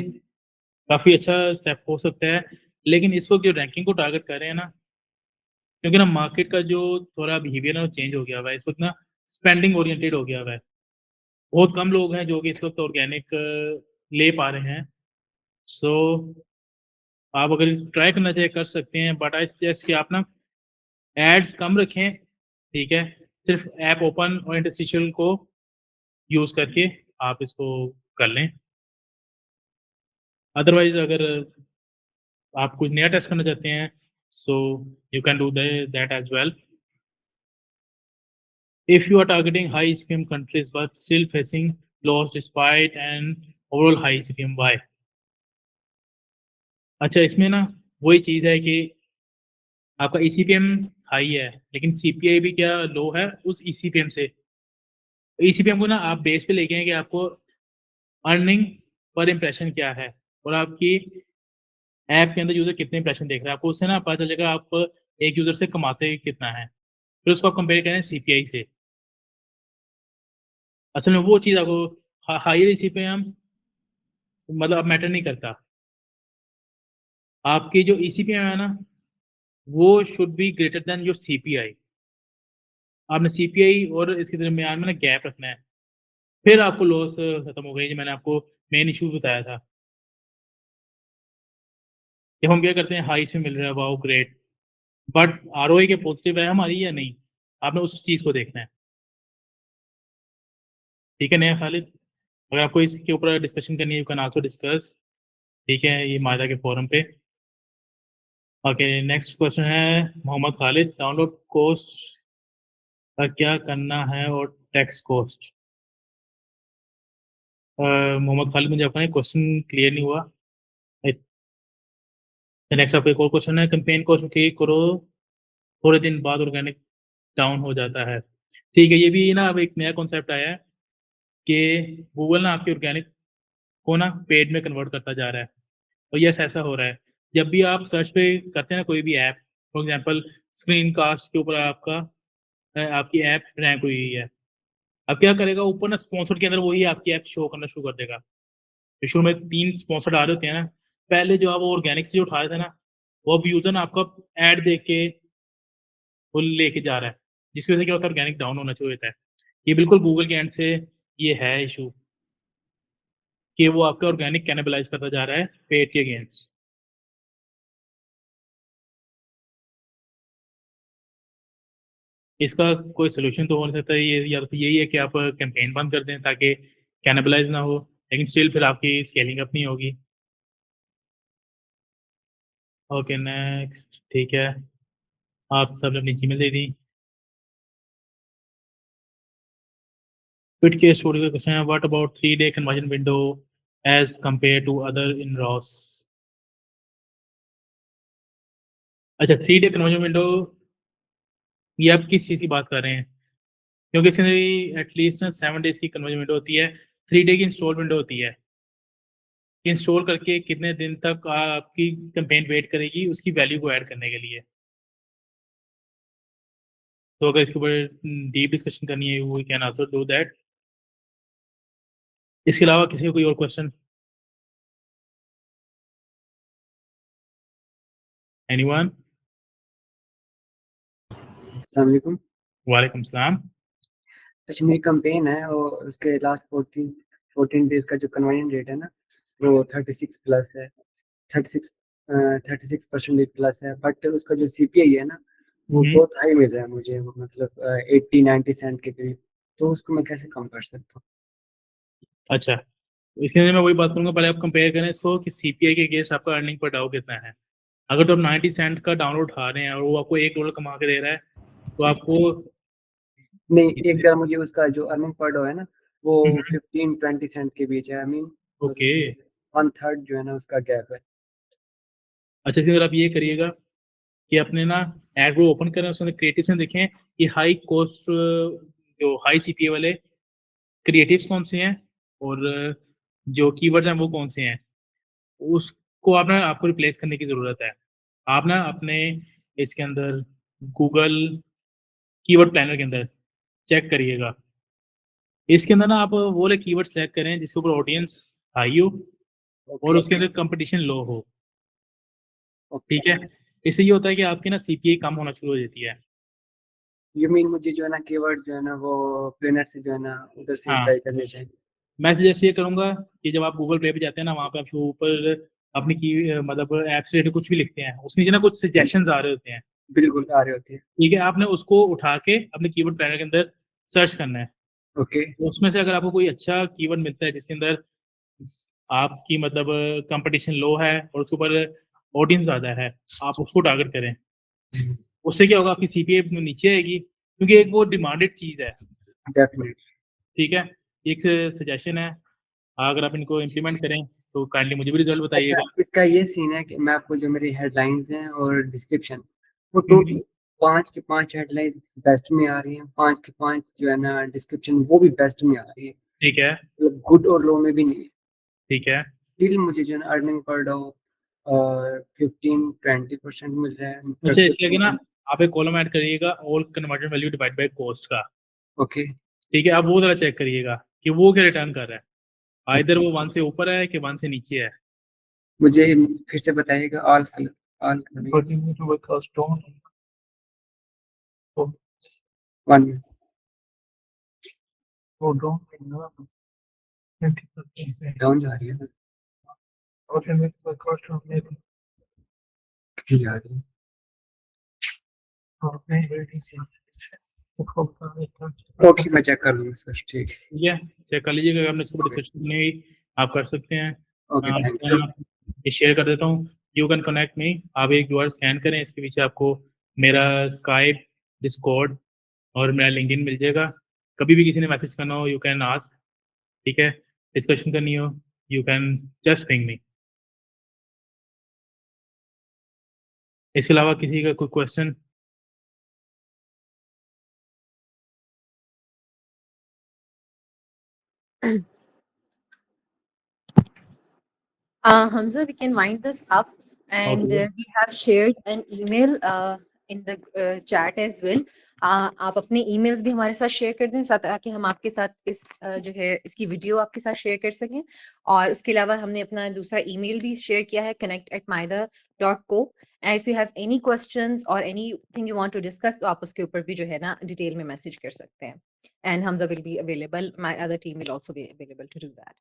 काफ़ी अच्छा step हो सकता है, लेकिन इस वक्त जो रैंकिंग को टारगेट कर रहे हैं ना, क्योंकि ना मार्केट का जो थोड़ा बिहेवियर है वो चेंज हो गया हुआ है। इस वक्त ना स्पेंडिंग ओरिएंटेड हो गया हुआ है। बहुत कम लोग हैं जो कि इस वक्त ऑर्गेनिक ले पा रहे हैं। सो आप अगर ट्राई करना चाहे कर सकते हैं, बट आई सजेस्ट कि आप ना एड्स कम रखें, ठीक है। सिर्फ ऐप ओपन और इंटरस्टिशियल को यूज़ करके आप इसको कर लें। अदरवाइज अगर आप कुछ नया टेस्ट करना चाहते हैं, so you can do that as well. If you are targeting high CPM countries but still facing loss despite an overall high CPM, why? अच्छा, इसमें ना वही चीज़ है कि आपका ECPM हाई है, लेकिन CPI भी क्या लो है उस ECPM से। ECPM को ना आप बेस पे लेके आए कि आपको अर्निंग पर इम्प्रेशन क्या है और आपकी ऐप के अंदर यूज़र कितने इम्प्रेशन देख रहा है, आपको उससे ना पता चलेगा आप एक यूज़र से कमाते कितना है। फिर उसको आप कंपेयर करें CPI से। असल में वो चीज़ आपको हायर ECPM मतलब अब मैटर नहीं करता। आपकी जो ECPM है ना, वो should be greater than your CPI। आपने CPI और इसके दरमियान में ना गैप रखना है, फिर आपको लॉस खत्म हो गई। जो मैंने आपको मेन इशू बताया था, जब हम क्या करते हैं हाई से मिल रहा है, वाओ ग्रेट, बट ROI के पॉजिटिव है हमारी या नहीं, आपने उस चीज़ को देखना है। ठीक है नया खालिद, अगर आपको इसके ऊपर डिस्कशन करनी है, यू कैन आल्सो डिस्कस, ठीक है, ये मायदा के फोरम पे। ओके, नेक्स्ट क्वेश्चन है मोहम्मद खालिद, डाउनलोड कॉस्ट का क्या करना है और टैक्स कॉस्ट? मोहम्मद खालिद, मुझे अपना क्वेश्चन क्लियर नहीं हुआ। नेक्स्ट आपका एक और क्वेश्चन है, कैंपेन कॉस्ट क्लिक करो थोड़े दिन बाद ऑर्गेनिक डाउन हो जाता है। ठीक है, ये भी ना अब एक नया कॉन्सेप्ट आया है कि गूगल ना आपके ऑर्गेनिक को ना पेड में कन्वर्ट करता जा रहा है, और यस ऐसा हो रहा है। जब भी आप सर्च पे करते हैं ना कोई भी app, for example screen cast के ऊपर आपकी ऐप रैंक हुई है, अब क्या करेगा, ऊपर ना स्पॉन्सर के अंदर वही आपकी ऐप शो करना शुरू कर देगा। शुरू में 3 स्पॉन्सर आ रहे होते हैं ना, पहले जो आप ऑर्गेनिक से जो उठा रहे थे ना, वो अब यूजर आपका ऐड देख के वो लेके जा रहा है, जिसकी वजह से क्या होता है, ऑर्गेनिक डाउन होना शुरू होता है। ये बिल्कुल गूगल के एंड से ये है इशू कि वो आपका ऑर्गेनिक कैनिबलाइज करता जा रहा है पेड के अगेंस्ट। इसका कोई सोल्यूशन तो हो नहीं सकता, ये या तो यही है कि आप कैंपेन बंद कर दें ताकि कैनिबलाइज ना हो, लेकिन स्टिल फिर आपकी स्केलिंग अप नहीं होगी। ओके नेक्स्ट, ठीक है, आप सब ने अपनी जीमेल दे दी। फिट के स्टोरी का क्वेश्चन है, what about 3-day conversion window as compare to other in ROAS. अच्छा, 3-day कन्वर्जन विंडो, ये आप किस चीज़ की बात कर रहे हैं? क्योंकि इसके अंदर एटलीस्ट ना 7 days की कन्वर्जन विंडो होती है, 3 day की इंस्टॉल विंडो होती है। इंस्टॉल करके कितने दिन तक आपकी कैंपेन वेट करेगी उसकी वैल्यू को ऐड करने के लिए। तो अगर इसके ऊपर डीप डिस्कशन करनी है, we can also do that. इसके अलावा किसी को कोई और क्वेश्चन? एनीवन? अस्सलाम वालेकुम। वालेकुम सलाम। अच्छा, मेरी कंपेन है और उसके लास्ट 14 डेज का जो कन्वर्जन रेट है ना, वो 36 प्लस है, 36% प्लस है, बट उसका जो सीपीआई है ना वो बहुत हाई मिल रहा है मुझे, वो मतलब 80-90 सेंट के करीब। तो उसको मैं कैसे कम कर सकता हूँ? अच्छा, तो इसके अंदर मैं वही बात करूंगा, पहले आप कंपेयर करें इसको कि सीपीआई के अगेंस्ट आपका अर्निंग पर डाउ कितना है। अगर तो आप 90 सेंट का डाउनलोड उठा रहे हैं और वो आपको $1 कमा के दे रहा है, तो आपको नहीं, एक बार मुझे उसका जो अर्निंग पर डे है ना वो 15-20 सेंट के बीच है। I mean okay. 1/3 जो है ना उसका गैप है। अच्छा, इसके अंदर आप ये करिएगा कि अपने ना एग्रो ओपन करें, उसके अंदर क्रिएटिव्स में देखें कि हाई कॉस्ट जो हाई सीपीए वाले क्रिएटिव्स कौन से हैं और जो कीवर्ड्स हैं वो कौन से हैं, उसको आपको रिप्लेस करने की ज़रूरत है। आप ना अपने इसके अंदर गूगल कीवर्ड प्लानर के अंदर चेक करिएगा, इसके अंदर ना आप वो वाले कीवर्ड सेलेक्ट करें जिसके ऊपर ऑडियंस हाई हो और उसके अंदर कंपटीशन लो हो, ठीक है। इससे ये होता है कि आपकी ना सीपीए कम होना शुरू हो जाती है। यू मीन मुझे जो है ना कीवर्ड जो है ना वो प्लेनर से जो है ना उधर से हाँ, ट्राई करने चाहिए? मैं सजेस्ट ये करूंगा कि जब आप गूगल प्ले पे जाते हैं ना, वहाँ पे आपके ऊपर अपनी की मतलब ऐप से रिलेटेड कुछ भी लिखते हैं, उसके नीचे ना कुछ सजेशंस आ रहे होते हैं, बिल्कुल आ रहे होते हैं। ठीक है। आपने उसको उठा के अपने कीवर्ड प्लानर के अंदर सर्च करना है। ओके। तो उसमें से अगर आपको कोई अच्छा कीवर्ड मिलता है जिसके अंदर आपकी मतलब कंपटीशन लो है और उसके ऊपर ऑडियंस ज़्यादा है, आप उसको टारगेट करें। उससे क्या होगा, आपकी सीपीए नीचे आएगी क्योंकि एक वो डिमांडेड चीज़ है, डेफिनेटली। ठीक है। एक सजेशन है, अगर आप इनको इम्प्लीमेंट करें तो काइंडली मुझे भी रिजल्ट अच्छा, बताइएगा। इसका ये सीन है कि मैं आपको जो मेरी हेडलाइंस हैं और डिस्क्रिप्शन, वो हम्म, टोटल 5 की 5 हेडलाइंस बेस्ट में आ रही हैं, 5 की 5 जो है ना डिस्क्रिप्शन वो भी बेस्ट में आ रही है, ठीक है, मतलब गुड और लो में भी नहीं है। ठीक है। स्टिल मुझे जो है ना अर्निंग पर डे 15-20% मिल रहा है। अच्छा, इसके आगे ना आप एक कॉलम ऐड करिएगा, all conversion value divide by cost का, ओके। ठीक है। आप वो जरा चेक करिएगा कि वो क्या रिटर्न कर रहा है, आइदर वो 1 से ऊपर है कि 1 से नीचे है। मुझे फिर से बताइएगा। ऑल ऑल 1 डाउन जा रही है ना, ठीक जा रही है। ओके, मैं चेक कर लूँगा सर। ठीक है। ठीक है, चेक कर लीजिएगा, अगर आपने इसके ऊपर डिस्कशन करनी हुई आप कर सकते हैं। Okay, thank you. ये शेयर कर देता हूँ, यू कैन कनेक्ट मी। आप एक QR स्कैन करें, इसके पीछे आपको मेरा स्काइप, डिस्कॉर्ड और मेरा लिंक्डइन मिल जाएगा। कभी भी किसी ने मैसेज करना हो यू कैन आस्क, ठीक है। डिस्कशन करनी हो you can just ping me. इसके अलावा किसी का कोई question? Hamza, we can wind this up, and Okay. we have shared an email in the chat as well. आप अपने emails भी हमारे साथ share कर दें ताकि हम आपके साथ इस जो है इसकी वीडियो आपके साथ share कर सकें। और उसके अलावा हमने अपना दूसरा email भी share किया है connect@maida.co। And if you have any questions or anything you want to discuss, तो आप उसके ऊपर भी जो है ना डिटेल में मैसेज कर सकते हैं। And Hamza will be available. My other team will also be available to do that.